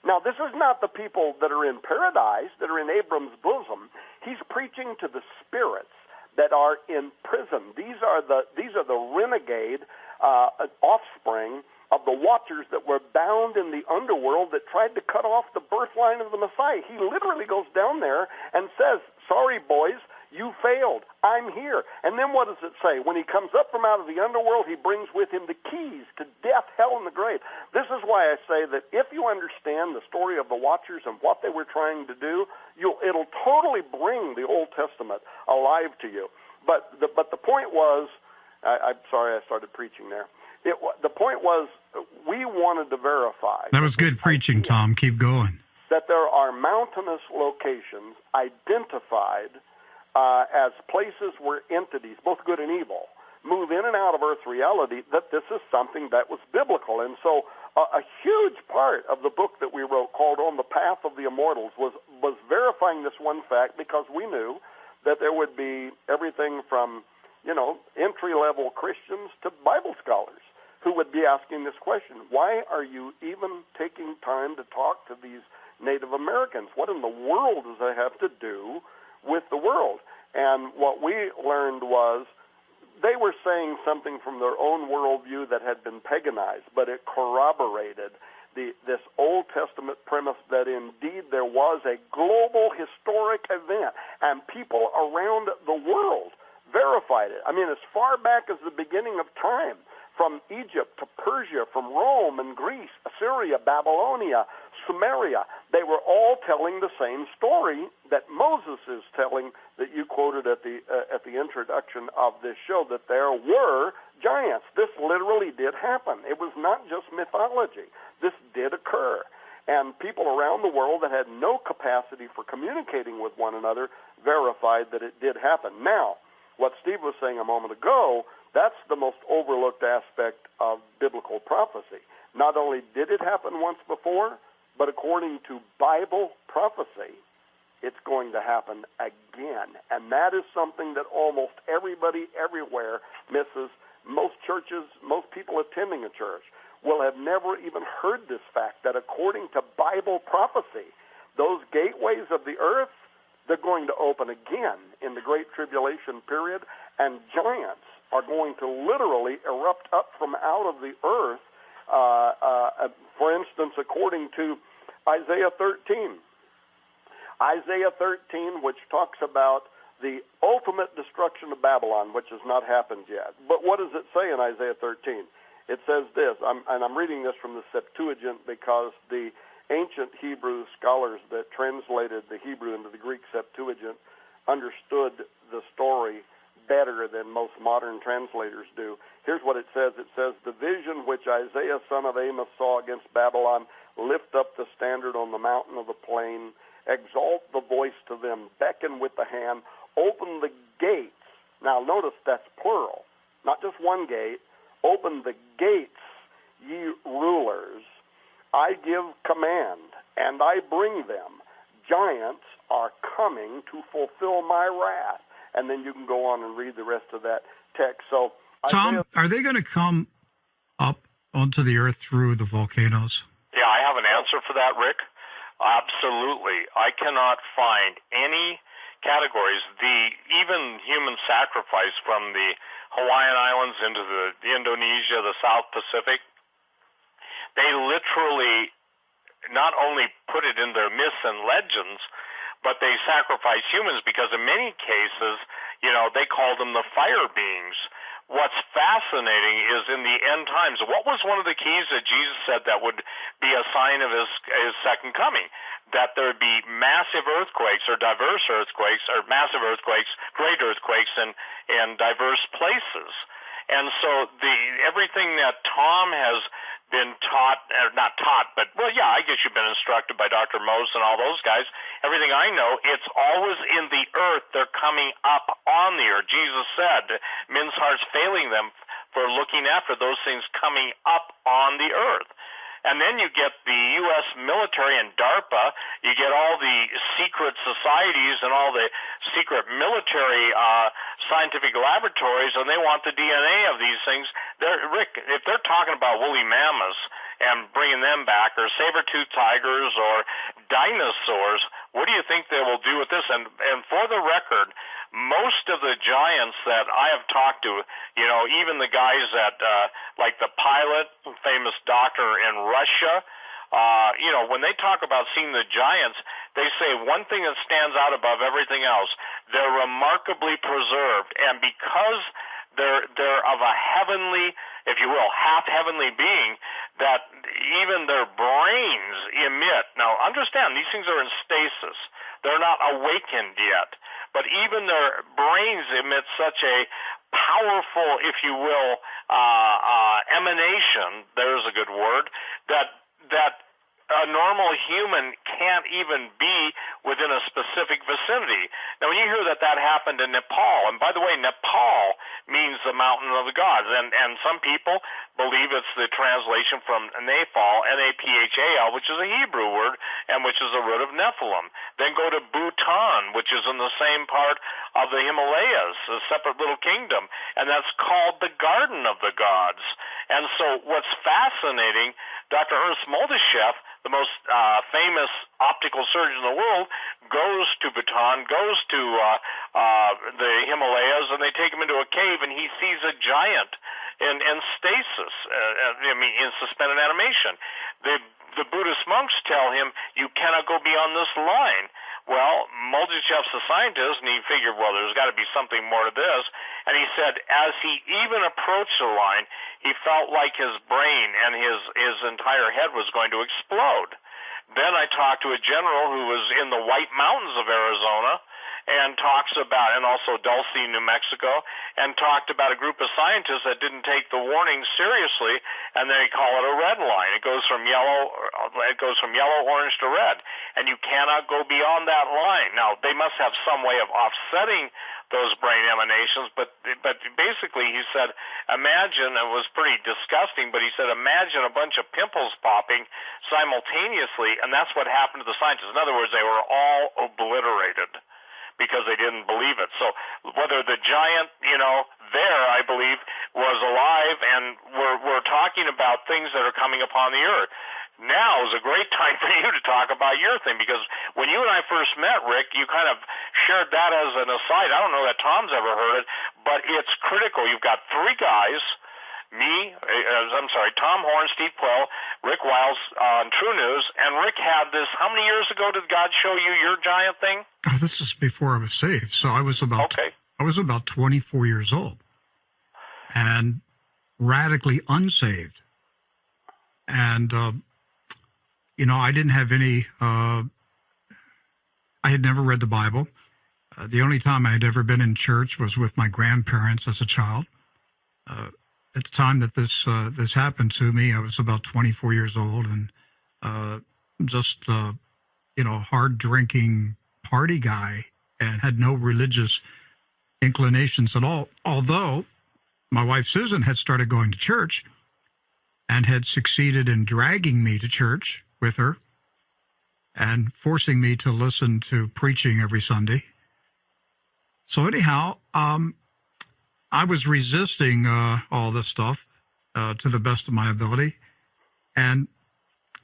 Now, this is not the people that are in paradise, that are in Abram's bosom. He's preaching to the spirits that are in prison. These are the renegade offspring of the Watchers that were bound in the underworld that tried to cut off the birth line of the Messiah. He literally goes down there and says, "Sorry, boys, you failed. I'm here." And then what does it say? When he comes up from out of the underworld, he brings with him the keys to death, hell, and the grave. This is why I say that if you understand the story of the Watchers and what they were trying to do, it'll totally bring the Old Testament alive to you. But the point was, I'm sorry I started preaching there. The point was, we wanted to verify. That was good preaching, Tom. Keep going. That there are mountainous locations identified as places where entities, both good and evil, move in and out of Earth reality, that this is something that was biblical. And so a huge part of the book that we wrote, called On the Path of the Immortals, was verifying this one fact, because we knew that there would be everything from, entry-level Christians to Bible scholars who would be asking this question: why are you even taking time to talk to these Native Americans? What in the world does that have to do with the world? And what we learned was they were saying something from their own worldview that had been paganized, but it corroborated this Old Testament premise that indeed there was a global historic event, and people around the world verified it. I mean, as far back as the beginning of time, from Egypt to Persia, from Rome and Greece, Assyria, Babylonia, Sumeria, they were all telling the same story that Moses is telling, that you quoted at the introduction of this show, that there were giants. This literally did happen. It was not just mythology. This did occur. And people around the world that had no capacity for communicating with one another verified that it did happen. Now, what Steve was saying a moment ago, that's the most overlooked aspect of biblical prophecy. Not only did it happen once before, but according to Bible prophecy, it's going to happen again. And that is something that almost everybody everywhere misses. Most churches, most people attending a church will have never even heard this fact, that according to Bible prophecy, those gateways of the earth, they're going to open again in the Great Tribulation period, and giants are going to literally erupt up from out of the earth. For instance, according to Isaiah 13. Isaiah 13, which talks about the ultimate destruction of Babylon, which has not happened yet. But what does it say in Isaiah 13? It says this, and I'm reading this from the Septuagint because the ancient Hebrew scholars that translated the Hebrew into the Greek Septuagint understood the story better than most modern translators do. Here's what it says. It says, "The vision which Isaiah son of Amos saw against Babylon, lift up the standard on the mountain of the plain, exalt the voice to them, beckon with the hand, open the gates." Now notice that's plural, not just one gate. "Open the gates, ye rulers. I give command, and I bring them. Giants are coming to fulfill my wrath." And then you can go on and read the rest of that text. So, Tom, are they going to come up onto the earth through the volcanoes? Yeah, I have an answer for that, Rick. Absolutely. I cannot find any categories. Even human sacrifice from the Hawaiian Islands into the Indonesia, the South Pacific, they literally not only put it in their myths and legends, but they sacrifice humans because in many cases, they call them the fire beings. What's fascinating is in the end times, what was one of the keys that Jesus said that would be a sign of his second coming? That there would be massive earthquakes or diverse earthquakes or massive earthquakes, great earthquakes in diverse places. And so everything that Tom has been taught, or not taught, but, well, yeah, I guess you've been instructed by Dr. Mose and all those guys. Everything I know, it's always in the earth. They're coming up on the earth. Jesus said, men's hearts failing them for looking after those things coming up on the earth. And then you get the U.S. military and DARPA. You get all the secret societies and all the secret military scientific laboratories, and they want the DNA of these things. Rick, if they're talking about woolly mammoths and bringing them back, or saber-toothed tigers, or dinosaurs, what do you think they will do with this? And for the record, most of the giants that I have talked to, you know, even the guys that, like the pilot, famous doctor in Russia, you know, when they talk about seeing the giants, they say one thing that stands out above everything else: they're remarkably preserved, and because they're of a heavenly, if you will, half heavenly being, that even their brains emit. Now, understand, these things are in stasis; they're not awakened yet. But even their brains emit such a powerful, if you will, emanation, there's a good word, that a normal human can't even be within a specific vicinity. Now, when you hear that happened in Nepal, and by the way, Nepal means the mountain of the gods, and some people believe it's the translation from Naphal, N-A-P-H-A-L, which is a Hebrew word, and which is a root of Nephilim. Then go to Bhutan, which is in the same part of the Himalayas, a separate little kingdom, and that's called the Garden of the Gods. And so what's fascinating, Dr. Ernst Moldeshef, the most famous optical surgeon in the world, goes to Bhutan, goes to the Himalayas, and they take him into a cave, and he sees a giant in stasis, in suspended animation. The Buddhist monks tell him, you cannot go beyond this line. Well, Moldeshef's a scientist, and he figured, well, there's got to be something more to this. And he said, as he even approached the line, he felt like his brain and his entire head was going to explode. Then I talked to a general who was in the White Mountains of Arizona, and talks about, and also Dulce, New Mexico, and talked about a group of scientists that didn't take the warning seriously, and they call it a red line. It goes from yellow, orange to red, and you cannot go beyond that line. Now, they must have some way of offsetting those brain emanations, but basically he said, imagine, it was pretty disgusting, but he said, imagine a bunch of pimples popping simultaneously, and that's what happened to the scientists. In other words, they were all obliterated because they didn't believe it. So whether the giant, there, I believe, was alive, and we're talking about things that are coming upon the earth. Now is a great time for you to talk about your thing, because when you and I first met, Rick, you kind of shared that as an aside. I don't know that Tom's ever heard it, but it's critical. You've got three guys, Tom Horn, Steve Quayle, Rick Wiles on True News, and Rick had this, how many years ago did God show you your giant thing? Oh, this is before I was saved, so I was about 24 years old and radically unsaved. And, I didn't have any, I had never read the Bible. The only time I had ever been in church was with my grandparents as a child. At the time that this happened to me, I was about 24 years old, and just hard drinking party guy, and had no religious inclinations at all. Although my wife Susan had started going to church and had succeeded in dragging me to church with her and forcing me to listen to preaching every Sunday. So anyhow, I was resisting all this stuff to the best of my ability. And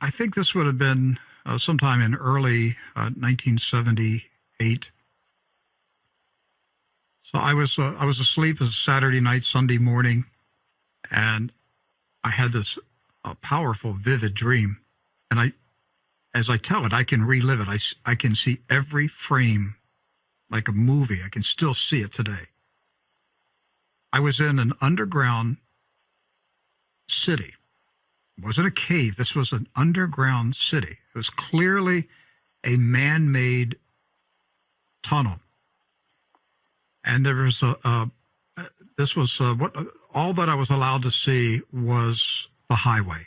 I think this would have been sometime in early 1978. So I was asleep as Saturday night, Sunday morning, and I had this powerful, vivid dream. And as I tell it, I can relive it. I can see every frame like a movie. I can still see it today. I was in an underground city. It wasn't a cave. This was an underground city. It was clearly a man-made tunnel. And there was all that I was allowed to see was the highway.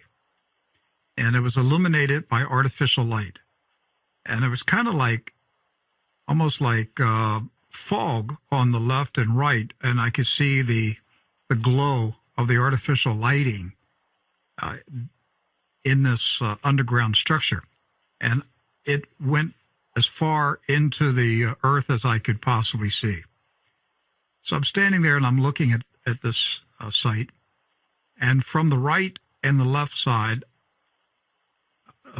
and it was illuminated by artificial light. And it was kind of like, almost like fog on the left and right, and I could see the glow of the artificial lighting in this underground structure. And it went as far into the earth as I could possibly see. So I'm standing there and I'm looking at this site, and from the right and the left side,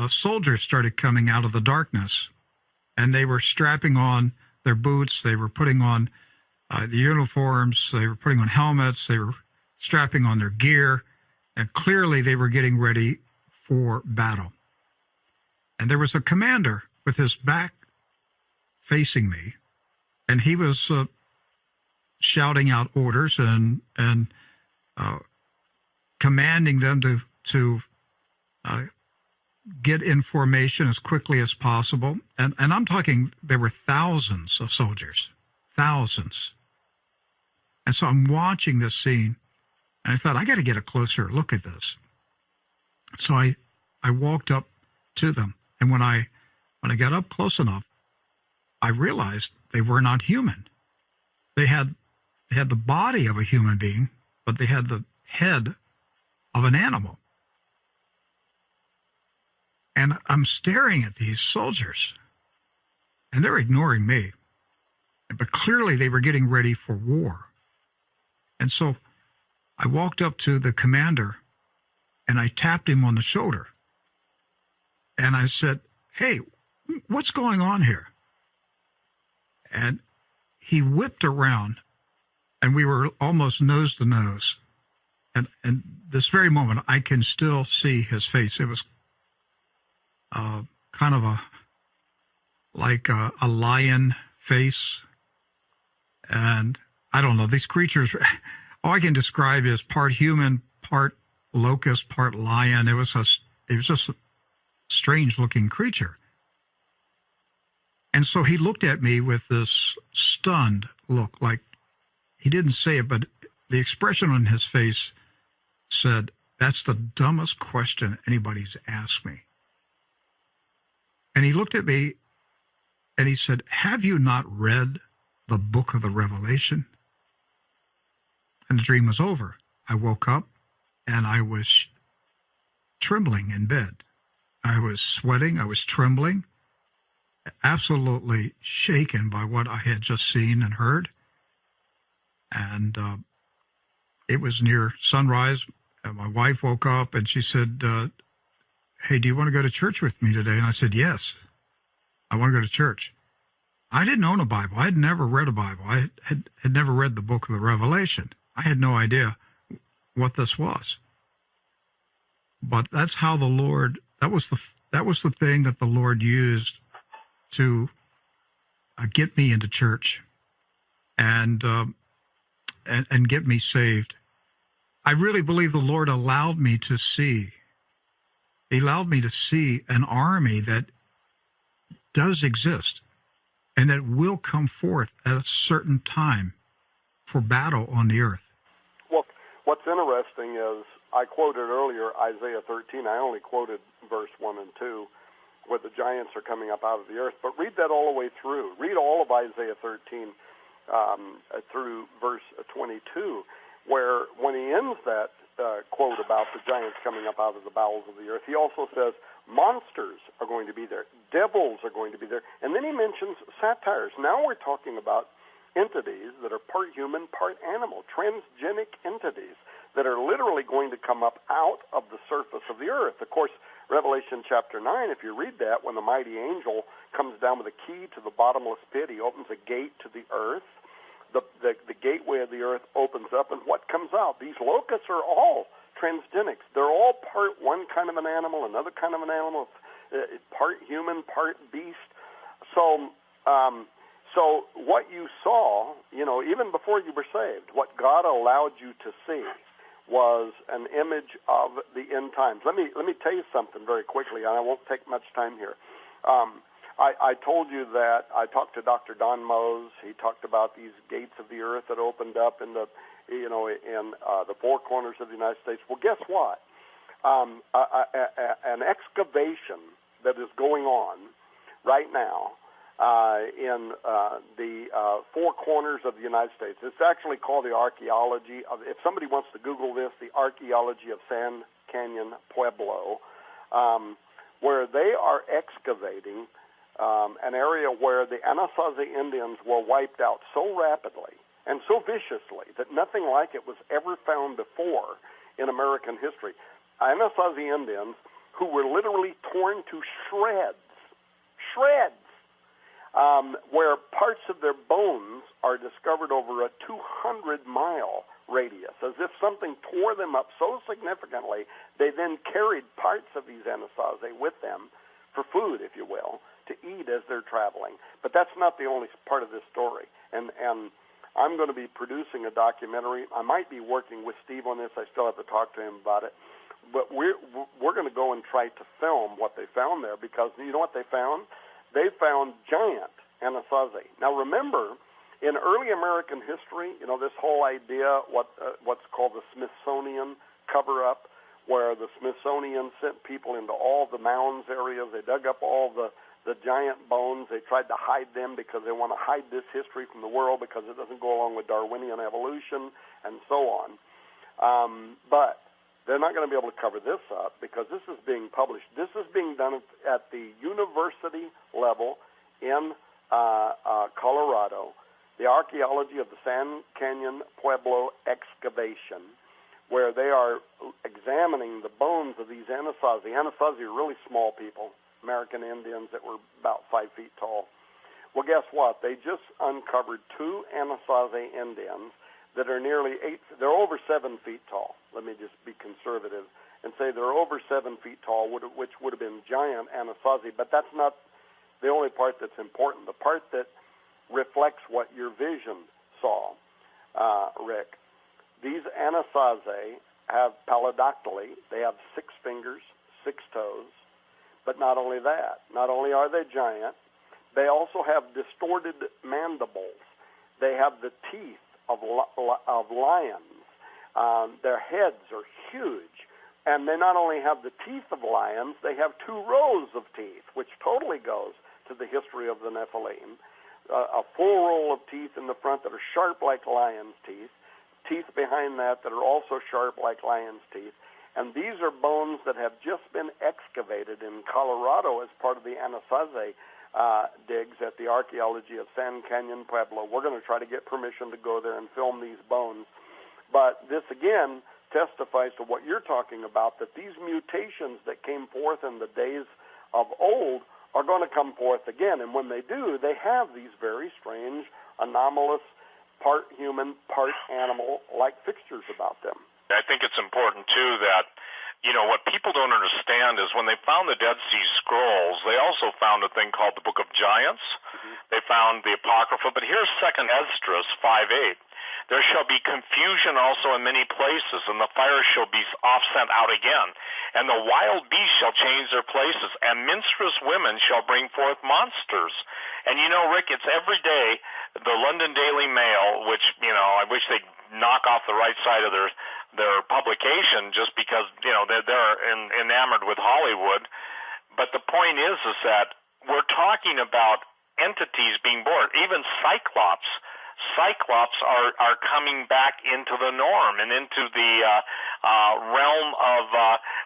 soldiers started coming out of the darkness, and they were strapping on their boots, they were putting on the uniforms, they were putting on helmets, they were strapping on their gear, and clearly they were getting ready for battle. And there was a commander with his back facing me, and he was shouting out orders and commanding them to get information as quickly as possible. And I'm talking, there were thousands of soldiers, thousands. And so I'm watching this scene, and I thought, I got to get a closer look at this. So I walked up to them, and when I got up close enough, I realized they were not human. They had the body of a human being, but they had the head of an animal. And I'm staring at these soldiers, and they're ignoring me. But clearly they were getting ready for war. And so I walked up to the commander, and I tapped him on the shoulder. And I said, "Hey, what's going on here?" And he whipped around, and we were almost nose to nose. And this very moment, I can still see his face. It was kind of like a lion face. And I don't know, these creatures, all I can describe is part human, part locust, part lion. It was just a strange looking creature. And so he looked at me with this stunned look, like he didn't say it, but the expression on his face said, "That's the dumbest question anybody's asked me." And he looked at me and he said, "Have you not read the book of the Revelation?" And the dream was over. I woke up and I was trembling in bed. I was sweating. I was trembling, absolutely shaken by what I had just seen and heard. And it was near sunrise. And my wife woke up and she said, "Hey, do you want to go to church with me today?" And I said, "Yes, I want to go to church." I didn't own a Bible. I had never read a Bible. I had never read the book of the Revelation. I had no idea what this was. But that's how the Lord, that was the thing that the Lord used to get me into church and get me saved. I really believe the Lord allowed me to see. He allowed me to see an army that does exist and that will come forth at a certain time for battle on the earth. Well, what's interesting is I quoted earlier Isaiah 13. I only quoted verse 1 and 2, where the giants are coming up out of the earth. But read that all the way through. Read all of Isaiah 13 through verse 22, where when he ends that quote about the giants coming up out of the bowels of the earth, he also says monsters are going to be there, devils are going to be there, and then he mentions satyrs. Now we're talking about entities that are part human, part animal, transgenic entities that are literally going to come up out of the surface of the earth. Of course, Revelation chapter 9, if you read that, when the mighty angel comes down with a key to the bottomless pit, he opens a gate to the earth. The gateway of the earth opens up, and what comes out? These locusts are all transgenics. They're all part one kind of an animal, another kind of an animal, part human, part beast. So what you saw, even before you were saved, what God allowed you to see was an image of the end times. Let me tell you something very quickly, and I won't take much time here. I told you that I talked to Dr. Don Mose. He talked about these gates of the earth that opened up in the four corners of the United States. Well, guess what? an excavation that is going on right now in the four corners of the United States. It's actually called the archaeology of, if somebody wants to Google this, the archaeology of San Canyon Pueblo, where they are excavating an area where the Anasazi Indians were wiped out so rapidly and so viciously that nothing like it was ever found before in American history. Anasazi Indians who were literally torn to shreds, where parts of their bones are discovered over a 200-mile radius, as if something tore them up so significantly, they then carried parts of these Anasazi with them for food, if you will, to eat as they're traveling. But that's not the only part of this story. And I'm going to be producing a documentary. I might be working with Steve on this. I still have to talk to him about it. But we're going to go and try to film what they found there, because you know what they found? They found giant Anasazi. Now remember, in early American history, you know, this whole idea, what's called the Smithsonian cover-up, where the Smithsonian sent people into all the mounds areas. They dug up all the giant bones. They tried to hide them because they want to hide this history from the world because it doesn't go along with Darwinian evolution and so on. But they're not going to be able to cover this up because this is being published. This is being done at the university level in Colorado, the archaeology of the San Canyon Pueblo excavation, where they are examining the bones of these Anasazi. Anasazi are really small people, American Indians that were about 5 feet tall. Well, guess what? They just uncovered two Anasazi Indians that are they're over 7 feet tall. Let me just be conservative and say they're over 7 feet tall, which would have been giant Anasazi, but that's not the only part that's important. The part that reflects what your vision saw, Rick. These Anasazi have palladactyly. They have 6 fingers, 6 toes. But not only that, not only are they giant, they also have distorted mandibles. They have the teeth of lions. Their heads are huge. And they not only have the teeth of lions, they have 2 rows of teeth, which totally goes to the history of the Nephilim. A full row of teeth in the front that are sharp like lion's teeth, teeth behind that are also sharp like lion's teeth. And these are bones that have just been excavated in Colorado as part of the Anasazi digs at the archaeology of San Canyon Pueblo. We're going to try to get permission to go there and film these bones. But this, again, testifies to what you're talking about, that these mutations that came forth in the days of old are going to come forth again. And when they do, they have these very strange, anomalous, part human, part animal-like fixtures about them. I think it's important, too, that, you know, what people don't understand is when they found the Dead Sea Scrolls, they also found a thing called the Book of Giants. Mm-hmm. They found the Apocrypha. But here's 2nd Esdras 5:8. There shall be confusion also in many places, and the fire shall be oft sent out again. And the wild beasts shall change their places, and minstrous women shall bring forth monsters. And you know, Rick, it's every day the London Daily Mail, which, you know, I wish they'd knock off the right side of their publication just because, you know, they're enamored with Hollywood. But the point is that we're talking about entities being born, even Cyclops. Cyclops are coming back into the norm and into the realm of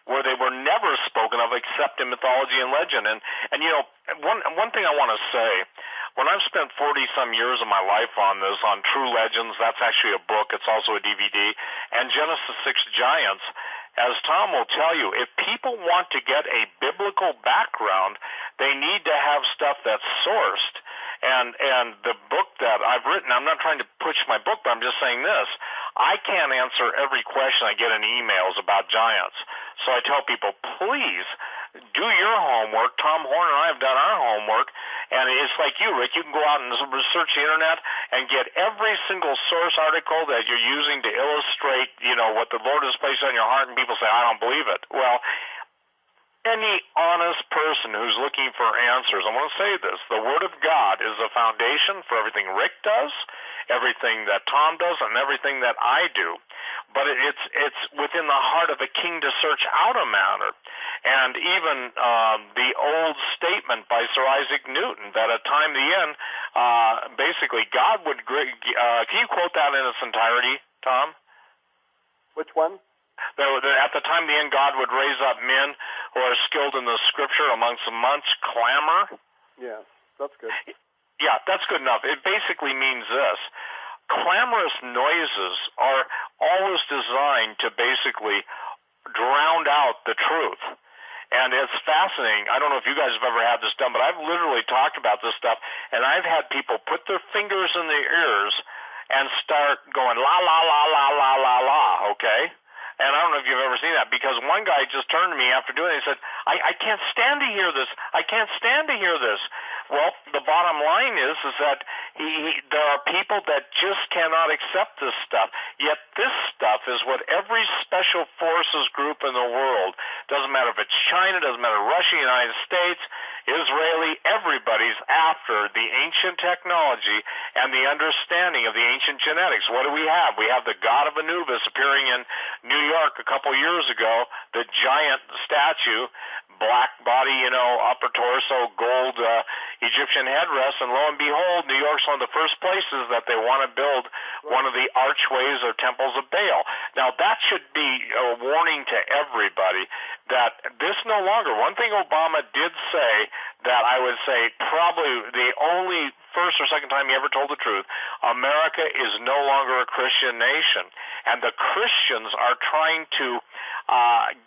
where they were never spoken of except in mythology and legend. And you know, one thing I want to say, when I've spent 40-some years of my life on this, on True Legends, that's actually a book, it's also a DVD, and Genesis 6 Giants, as Tom will tell you, if people want to get a biblical background, they need to have stuff that's sourced. And the book that I've written, I'm not trying to push my book, but I'm just saying this. I can't answer every question I get in emails about giants. So I tell people, please do your homework. Tom Horn and I have done our homework. And it's like you, Rick. You can go out and research the Internet and get every single source article that you're using to illustrate, you know, what the Lord has placed on your heart. And people say, I don't believe it. Well, any honest person who's looking for answers, I want to say this, the Word of God is the foundation for everything Rick does, everything that Tom does, and everything that I do. but it's within the heart of a king to search out a matter. And even the old statement by Sir Isaac Newton that at time the end, basically God would. Can you quote that in its entirety, Tom? Which one? At the time the end, God would raise up men who are skilled in the Scripture amongst much clamor. Yes, that's good. Yeah, that's good enough. It basically means this. Clamorous noises are always designed to basically drown out the truth. And it's fascinating. I don't know if you guys have ever had this done, but I've literally talked about this stuff, and I've had people put their fingers in their ears and start going la, la, la, la, la, la, la, okay? And I don't know if you've ever seen that, because one guy just turned to me after doing it and said, I can't stand to hear this. I can't stand to hear this. Well, the bottom line is that there are people that just cannot accept this stuff. Yet this stuff is what every special forces group in the world, doesn't matter if it's China, doesn't matter Russia, United States, Israeli, everybody's after the ancient technology and the understanding of the ancient genetics. What do we have? We have the god of Anubis appearing in New York a couple years ago, the giant statue, black body, upper torso, gold Egyptian headdress, and lo and behold, New York's one of the first places that they want to build one of the archways or temples of Baal. Now, that should be a warning to everybody that this no longer, one thing Obama did say that I would say probably the only first or second time he ever told the truth, America is no longer a Christian nation. And the Christians are trying to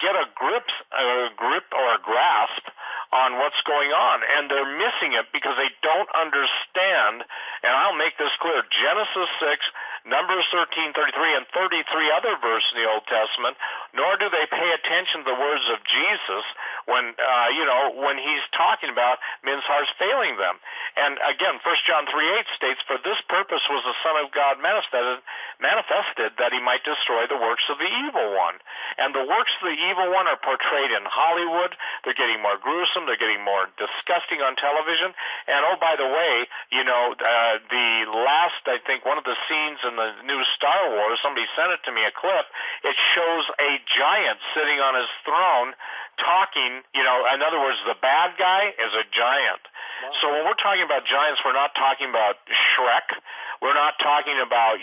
get a grip or a grasp on what's going on, and they're missing it because they don't understand. And I'll make this clear: Genesis 6, Numbers 13, 33, and 33 other verses in the Old Testament. Nor do they pay attention to the words of Jesus when he's talking about men's hearts failing them. And again, 1 John 3:8 states, "For this purpose was the Son of God manifested that he might destroy the works of the evil one." And the works of the evil one are portrayed in Hollywood. They're getting more gruesome. They're getting more disgusting on television. And oh, by the way, the last, I think, one of the scenes in the new Star Wars, somebody sent it to me, a clip, it shows a giant sitting on his throne talking, in other words, the bad guy is a giant. Wow. So when we're talking about giants, we're not talking about Shrek. We're not talking about,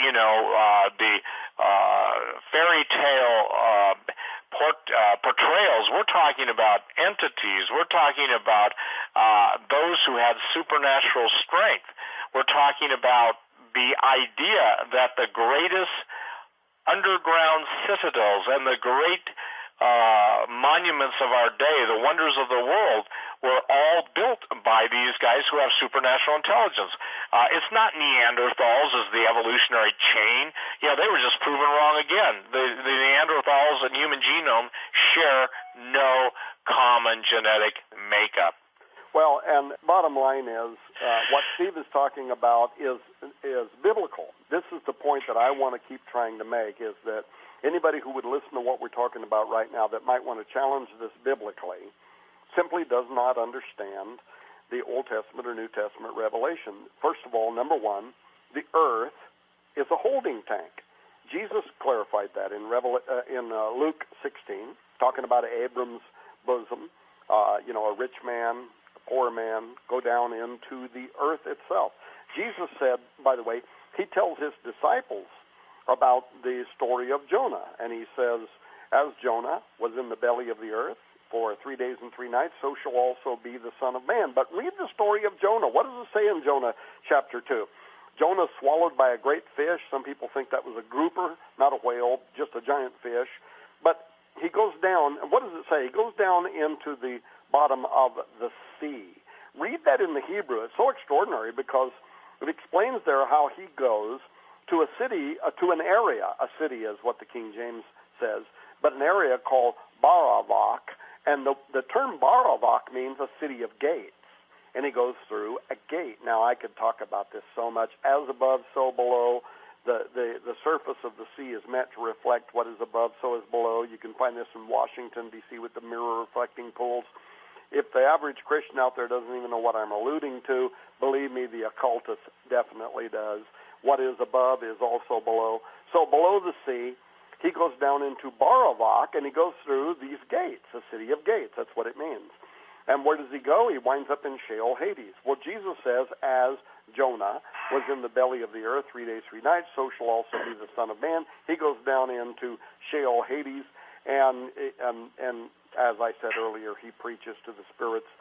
the fairy tale portrayals. We're talking about entities. We're talking about those who had supernatural strength. We're talking about the idea that the greatest underground citadels and the great monuments of our day, the wonders of the world, were all built by these guys who have supernatural intelligence. It's not Neanderthals as the evolutionary chain. They were just proven wrong again. The Neanderthals and human genome share no common genetic makeup. Well, and bottom line is, what Steve is talking about is biblical. This is the point that I want to keep trying to make, is that anybody who would listen to what we're talking about right now that might want to challenge this biblically simply does not understand the Old Testament or New Testament revelation. First of all, number one, the earth is a holding tank. Jesus clarified that in Luke 16, talking about Abram's bosom, a rich man, a poor man, go down into the earth itself. Jesus said, by the way, he tells his disciples about the story of Jonah, and he says, as Jonah was in the belly of the earth for 3 days and 3 nights, so shall also be the Son of Man. But read the story of Jonah. What does it say in Jonah chapter 2? Jonah swallowed by a great fish. Some people think that was a grouper, not a whale, just a giant fish. But he goes down, and what does it say? He goes down into the bottom of the sea. Read that in the Hebrew. It's so extraordinary because it explains there how he goes to a city, to an area. A city is what the King James says, but an area called Baravak. And the term Baravak means a city of gates. And he goes through a gate. Now, I could talk about this so much. As above, so below. The surface of the sea is meant to reflect what is above, so is below. You can find this in Washington, D.C. with the mirror-reflecting pools. If the average Christian out there doesn't even know what I'm alluding to, believe me, the occultist definitely does. What is above is also below. So below the sea, he goes down into Baravak, and he goes through these gates, the city of gates. That's what it means. And where does he go? He winds up in Sheol, Hades. Well, Jesus says, as Jonah was in the belly of the earth 3 days, 3 nights, so shall also be the Son of Man. He goes down into Sheol, Hades, and as I said earlier, he preaches to the spirits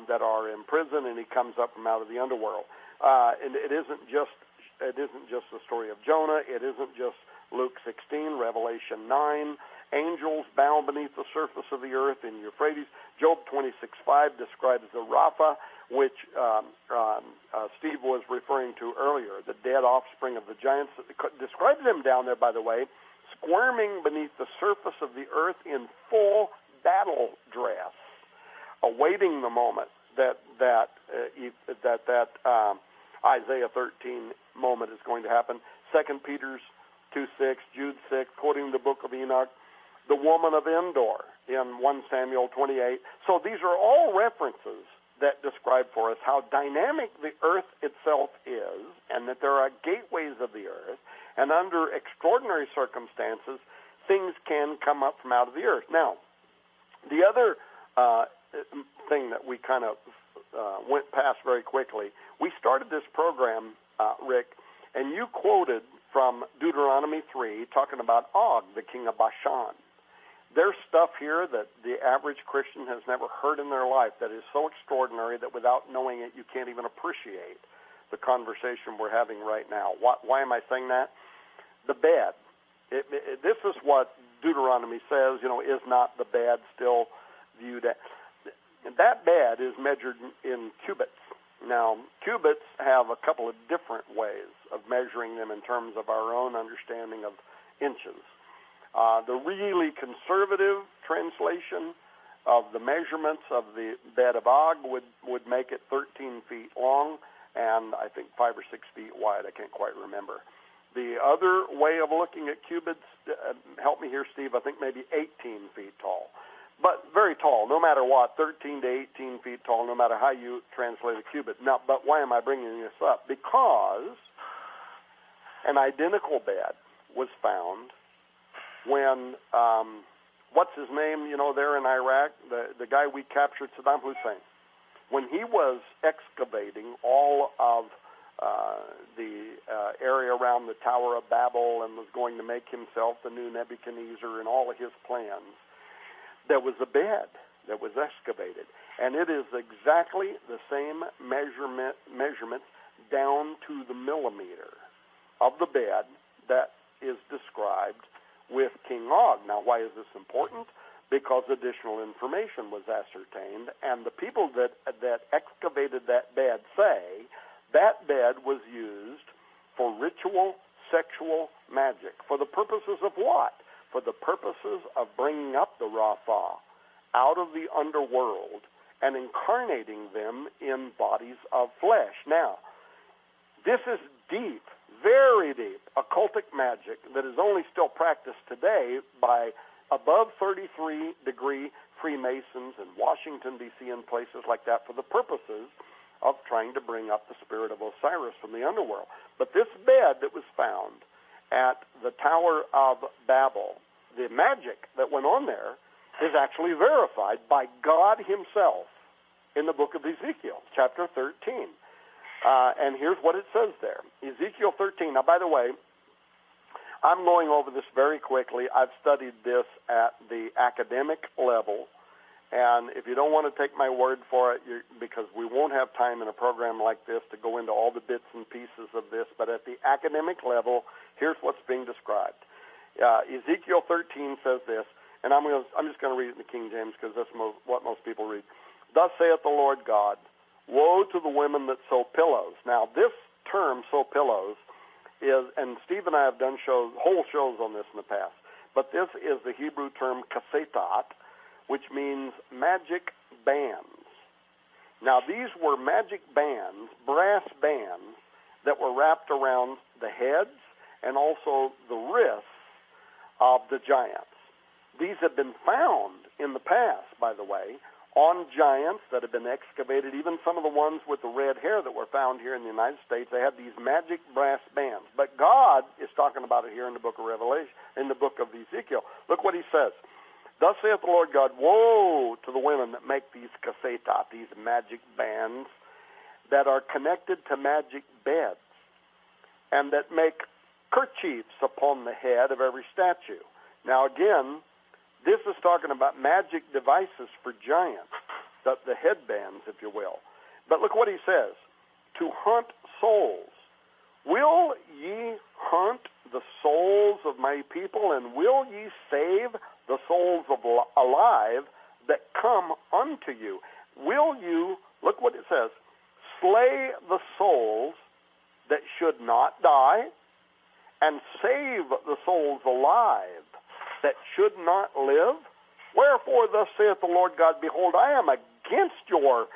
that are in prison, and he comes up from out of the underworld. And it isn't just the story of Jonah. It isn't just Luke 16, Revelation 9. Angels bound beneath the surface of the earth in Euphrates. Job 26:5 describes the Rapha, which Steve was referring to earlier, the dead offspring of the giants. It describes them down there, by the way, squirming beneath the surface of the earth in full battle dress, awaiting the moment that Isaiah 13 moment is going to happen. 2 Peter 2:6, Jude 6, quoting the book of Enoch, the woman of Endor in 1 Samuel 28. So these are all references that describe for us how dynamic the earth itself is, and that there are gateways of the earth, and under extraordinary circumstances, things can come up from out of the earth. Now, the other thing that we kind of went past very quickly, we started this program, Rick, and you quoted from Deuteronomy 3, talking about Og, the king of Bashan. There's stuff here that the average Christian has never heard in their life that is so extraordinary that without knowing it, you can't even appreciate the conversation we're having right now. Why am I saying that? The bed. This is what Deuteronomy says, is not the bed still viewed as. That bed is measured in cubits. Now, cubits have a couple of different ways of measuring them in terms of our own understanding of inches. The really conservative translation of the measurements of the bed of Og would make it 13 feet long and I think 5 or 6 feet wide. I can't quite remember. The other way of looking at cubits, help me here, Steve, I think maybe 18 feet tall. But very tall, no matter what, 13 to 18 feet tall, no matter how you translate a cubit. Now, but why am I bringing this up? Because an identical bed was found when, what's his name, there in Iraq, the guy we captured, Saddam Hussein, when he was excavating all of the area around the Tower of Babel and was going to make himself the new Nebuchadnezzar and all of his plans, there was a bed that was excavated, and it is exactly the same measurement down to the millimeter of the bed that is described with King Og. Now, why is this important? Because additional information was ascertained, and the people that excavated that bed say that bed was used for ritual sexual magic. For the purposes of what? For the purposes of bringing up the Rapha out of the underworld and incarnating them in bodies of flesh. Now, this is deep, very deep, occultic magic that is only still practiced today by above 33-degree Freemasons in Washington, D.C., and places like that for the purposes of trying to bring up the spirit of Osiris from the underworld. But this bed that was found at the Tower of Babel, the magic that went on there is actually verified by God himself in the book of Ezekiel, chapter 13. And here's what it says there. Ezekiel 13. Now, by the way, I'm going over this very quickly. I've studied this at the academic level. And if you don't want to take my word for it, because we won't have time in a program like this to go into all the bits and pieces of this, but at the academic level, here's what's being described. Ezekiel 13 says this, and I'm just going to read it in the King James because that's what most people read. Thus saith the Lord God, woe to the women that sew pillows. Now, this term, sew pillows, is, and Steve and I have done whole shows on this in the past, but this is the Hebrew term kasetat, which means magic bands. Now, these were magic bands, brass bands, that were wrapped around the heads and also the wrists of the giants. These have been found in the past, by the way, on giants that have been excavated, even some of the ones with the red hair that were found here in the United States. They had these magic brass bands. But God is talking about it here in the book of Revelation, in the book of Ezekiel. Look what he says. Thus saith the Lord God, woe to the women that make these kaseta, these magic bands, that are connected to magic beds, and that make kerchiefs upon the head of every statue. Now again, this is talking about magic devices for giants, the headbands, if you will. But look what he says, to hunt souls. Will ye hunt the souls of my people, and will ye save the souls of alive that come unto you? Will you, look what it says, slay the souls that should not die, and save the souls alive that should not live? Wherefore thus saith the Lord God, behold, I am against your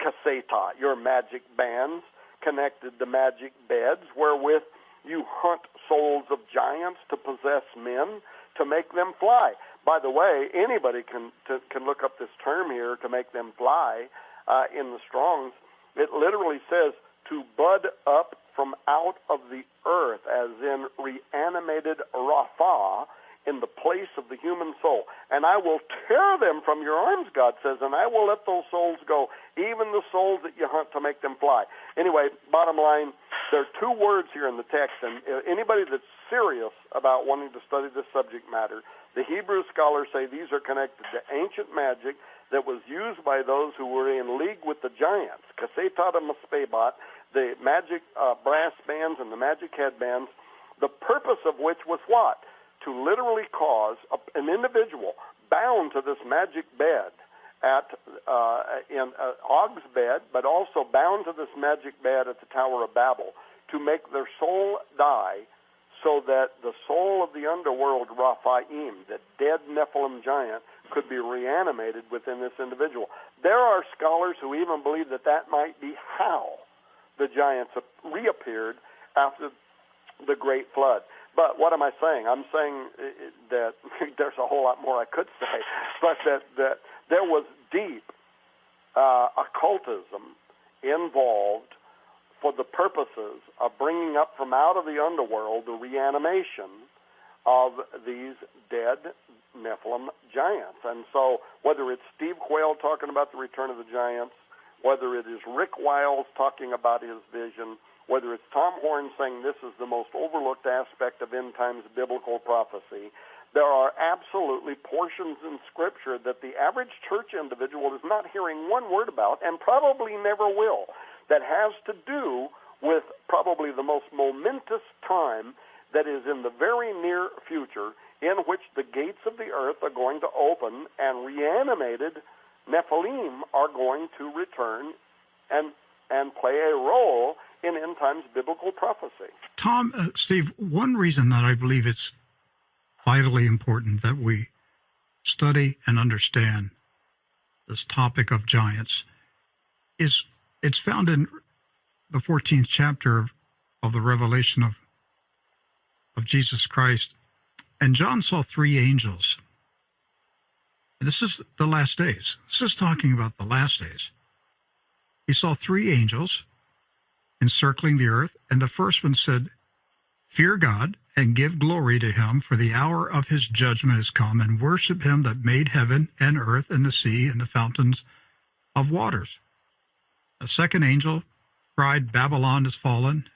kaseta, your magic bands, connected to magic beds, wherewith you hunt souls of giants to possess men, to make them fly. By the way, anybody can look up this term here, to make them fly, in the Strong's. It literally says to bud up from out of the earth, as in reanimated Rapha, in the place of the human soul. And I will tear them from your arms, God says, and I will let those souls go, even the souls that you hunt to make them fly. Anyway, bottom line, there are two words here in the text, and anybody that's serious about wanting to study this subject matter, the Hebrew scholars say these are connected to ancient magic that was used by those who were in league with the giants. Kasetat and Maspebat, the magic brass bands and the magic headbands, the purpose of which was what? To literally cause an individual bound to this magic bed in Og's bed, but also bound to this magic bed at the Tower of Babel, to make their soul die, so that the soul of the underworld, Raphaim, the dead Nephilim giant, could be reanimated within this individual. There are scholars who even believe that that might be how the giants reappeared after the Great Flood. But what am I saying? I'm saying that there's a whole lot more I could say, but that there was deep occultism involved for the purposes of bringing up from out of the underworld the reanimation of these dead Nephilim giants. And so whether it's Steve Quayle talking about the return of the giants, whether it is Rick Wiles talking about his vision, whether it's Tom Horn saying this is the most overlooked aspect of end times biblical prophecy, there are absolutely portions in Scripture that the average church individual is not hearing one word about, and probably never will, that has to do with probably the most momentous time that is in the very near future, in which the gates of the earth are going to open and reanimated Nephilim are going to return and play a role in end times biblical prophecy. Tom, Steve, one reason that I believe it's vitally important that we study and understand this topic of giants is it's found in the 14th chapter of the Revelation of Jesus Christ. And John saw three angels. This is the last days. This is talking about the last days. He saw three angels encircling the earth, and the first one said, "Fear God and give glory to him, for the hour of his judgment is come, and worship him that made heaven and earth and the sea and the fountains of waters." A second angel cried, "Babylon is fallen,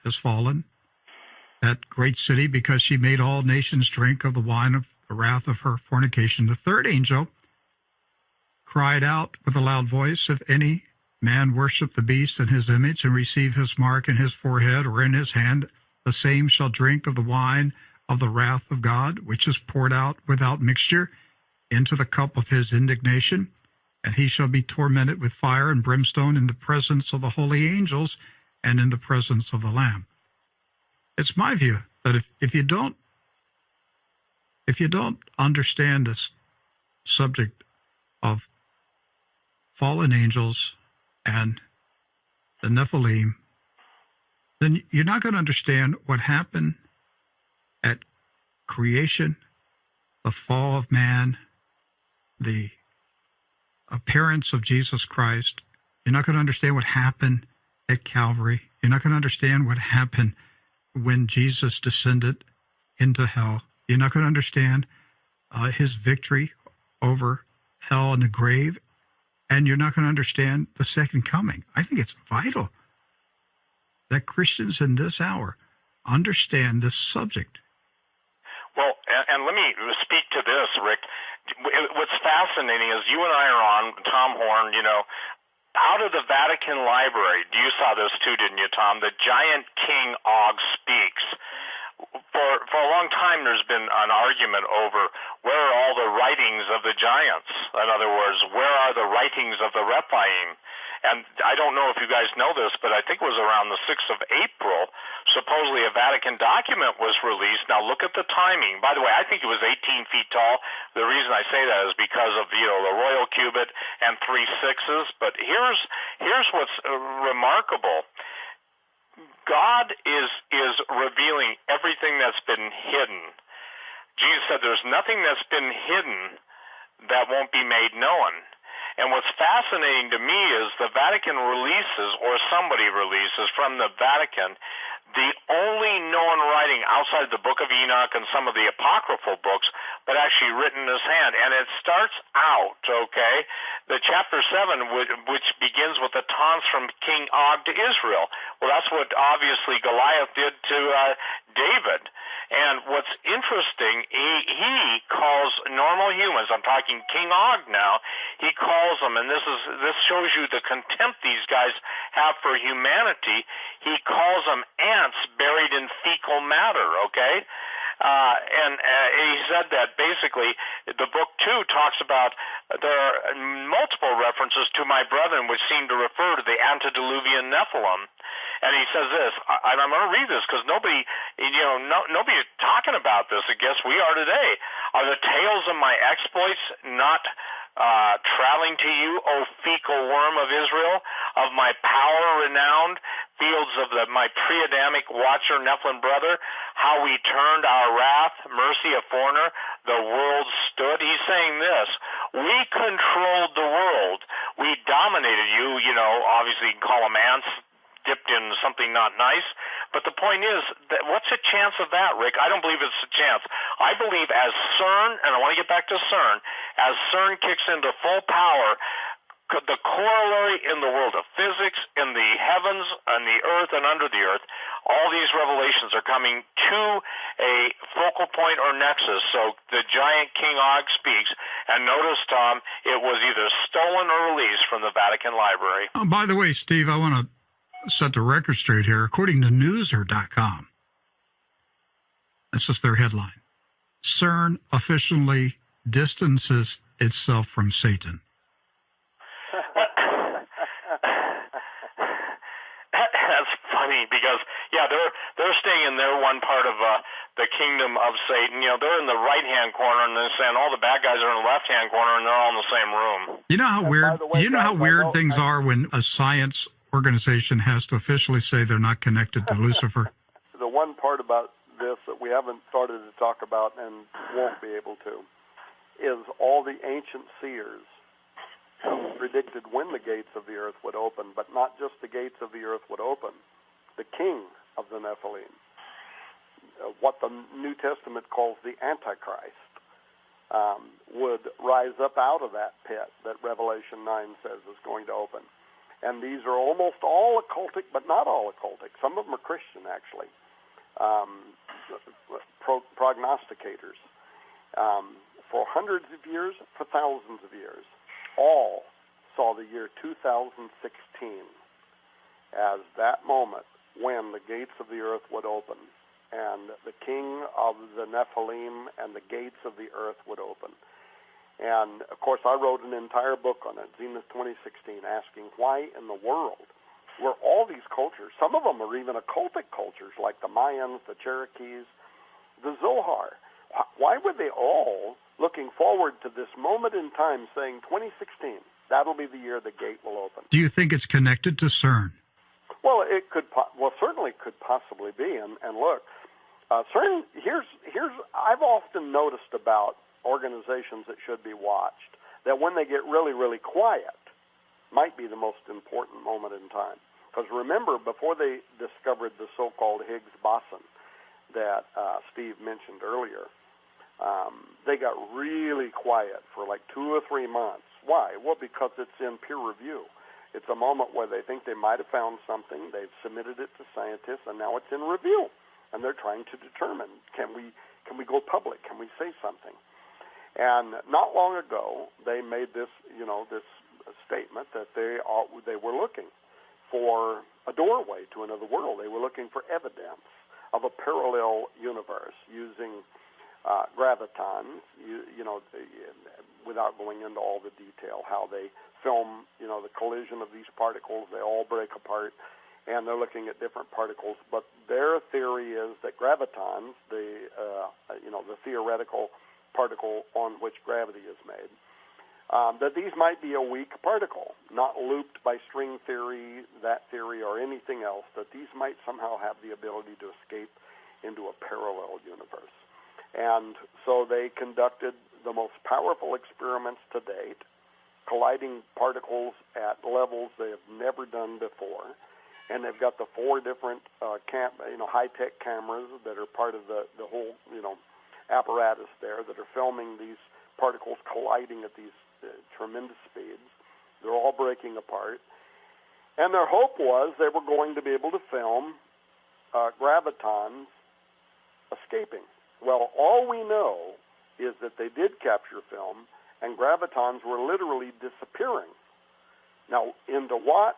that great city, because she made all nations drink of the wine of the wrath of her fornication." The third angel cried out with a loud voice, "If any man worship the beast and his image, and receive his mark in his forehead or in his hand, the same shall drink of the wine of the wrath of God, which is poured out without mixture into the cup of his indignation, and he shall be tormented with fire and brimstone in the presence of the holy angels and in the presence of the Lamb." It's my view that if you don't understand this subject of fallen angels and the Nephilim, then you're not going to understand what happened at creation, the fall of man, the appearance of Jesus Christ. You're not going to understand what happened at Calvary. You're not going to understand what happened when Jesus descended into hell. You're not going to understand his victory over hell and the grave. And you're not going to understand the second coming. I think it's vital that Christians in this hour understand this subject. Well, and let me speak to this, Rick. What's fascinating is you and I are on, Tom Horn, out of the Vatican Library. You saw this too, didn't you, Tom? The giant King Og speaks. For a long time, there's been an argument over where are all the writings of the giants. In other words, where are the writings of the Rephaim? And I don't know if you guys know this, but I think it was around the 6th of April, supposedly a Vatican document was released. Now look at the timing. By the way, I think it was 18 feet tall. The reason I say that is because of the royal cubit and 3 sixes. But here's what's remarkable. God is revealing everything that's been hidden. Jesus said there's nothing that's been hidden that won't be made known. And what's fascinating to me is the Vatican releases, or somebody releases from the Vatican, the only known writing outside the Book of Enoch and some of the apocryphal books, but actually written in his hand. And it starts out, the chapter 7, which begins with the taunts from King Og to Israel. Well, that's what obviously Goliath did to David. And what's interesting, he calls normal humans, I'm talking King Og now, he calls them, and this shows you the contempt these guys have for humanity, he calls them ants buried in fecal matter, and he said that basically the book 2 talks about there are multiple references to my brethren which seem to refer to the antediluvian Nephilim. And he says this, and I'm going to read this because nobody's talking about this. I guess we are today. Are the tales of my exploits not traveling to you, O fecal worm of Israel, of my power renowned, fields of my pre-Adamic watcher Nephilim brother, how we turned our wrath, mercy a foreigner, the world stood? He's saying this, we controlled the world. We dominated you, obviously you can call them ants, dipped in something not nice. But the point is, that what's the chance of that, Rick? I don't believe it's a chance. I believe as CERN, and I want to get back to CERN, as CERN kicks into full power, the corollary in the world of physics, in the heavens, on the earth, and under the earth, all these revelations are coming to a focal point or nexus. So the giant King Og speaks, and notice, Tom, it was either stolen or released from the Vatican Library. Oh, by the way, Steve, I want to set the record straight here. According to Newser.com, that's just their headline, CERN officially distances itself from Satan. That's funny because, they're staying in their one part of the kingdom of Satan. They're in the right-hand corner, and they're saying all the bad guys are in the left-hand corner, and they're all in the same room. You know how weird? How weird things are when a science organization has to officially say they're not connected to Lucifer? The one part about this that we haven't started to talk about and won't be able to is all the ancient seers who predicted when the gates of the earth would open, but not just the gates of the earth would open. The king of the Nephilim, what the New Testament calls the Antichrist, would rise up out of that pit that Revelation 9 says is going to open. And these are almost all occultic, but not all occultic. Some of them are Christian, actually, prognosticators. For hundreds of years, for thousands of years, all saw the year 2016 as that moment when the gates of the earth would open, and the king of the Nephilim and the gates of the earth would open. And, of course, I wrote an entire book on it, Zenith 2016, asking why in the world were all these cultures, some of them are even occultic cultures, like the Mayans, the Cherokees, the Zohar. Why were they all looking forward to this moment in time saying 2016, that'll be the year the gate will open? Do you think it's connected to CERN? Well, it could. Certainly could possibly be. And look, CERN. Here's. I've often noticed about organizations that should be watched. that when they get really, really quiet, might be the most important moment in time. Because remember, before they discovered the so-called Higgs boson that Steve mentioned earlier, they got really quiet for like 2 or 3 months. Why? Well, because it's in peer review. It's a moment where they think they might have found something. They've submitted it to scientists, and now it's in review. And they're trying to determine, can we go public? Can we say something? And not long ago, they made this statement that they were looking for a doorway to another world. They were looking for evidence of a parallel universe using gravitons, without going into all the detail, how they film, the collision of these particles. They all break apart, and they're looking at different particles. But their theory is that gravitons, the theoretical particle on which gravity is made, that these might be a weak particle, not looped by string theory, that theory, or anything else, that these might somehow have the ability to escape into a parallel universe. And so they conducted the most powerful experiments to date, colliding particles at levels they have never done before. And they've got the 4 different high-tech cameras that are part of the whole apparatus there that are filming these particles colliding at these tremendous speeds. They're all breaking apart. And their hope was they were going to be able to film gravitons escaping. Well, all we know is that they did capture film, and gravitons were literally disappearing. Now, into what?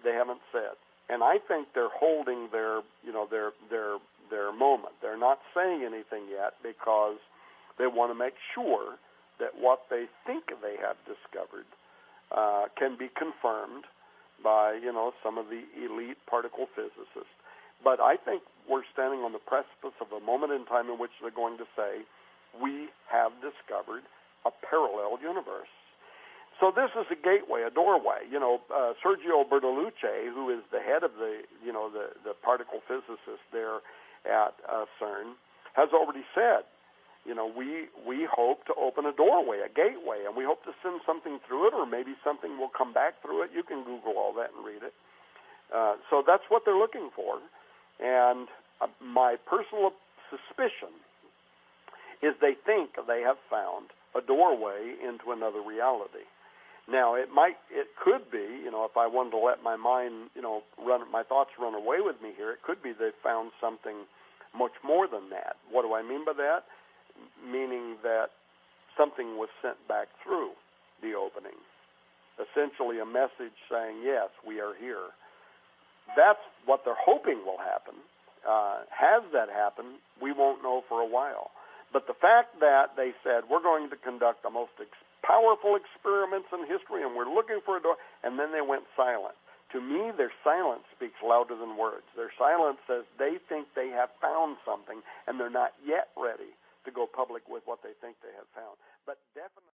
They haven't said. And I think they're holding their moment. They're not saying anything yet because they want to make sure that what they think they have discovered can be confirmed by, some of the elite particle physicists. But I think we're standing on the precipice of a moment in time in which they're going to say, we have discovered a parallel universe. So this is a gateway, a doorway. Sergio Bertolucci, who is the head of the particle physicist there at CERN, has already said, we hope to open a doorway, a gateway, and we hope to send something through it, or maybe something will come back through it. You can Google all that and read it. So that's what they're looking for. And my personal suspicion is they think they have found a doorway into another reality. Now, it could be, if I wanted to let my mind, my thoughts run away with me here, it could be they found something much more than that. What do I mean by that? Meaning that something was sent back through the opening. Essentially a message saying, yes, we are here. That's what they're hoping will happen. Has that happened? We won't know for a while. But the fact that they said, we're going to conduct the most powerful experiments in history, and we're looking for a door, and then they went silent. To me, their silence speaks louder than words. Their silence says they think they have found something, and they're not yet ready to go public with what they think they have found. But definitely.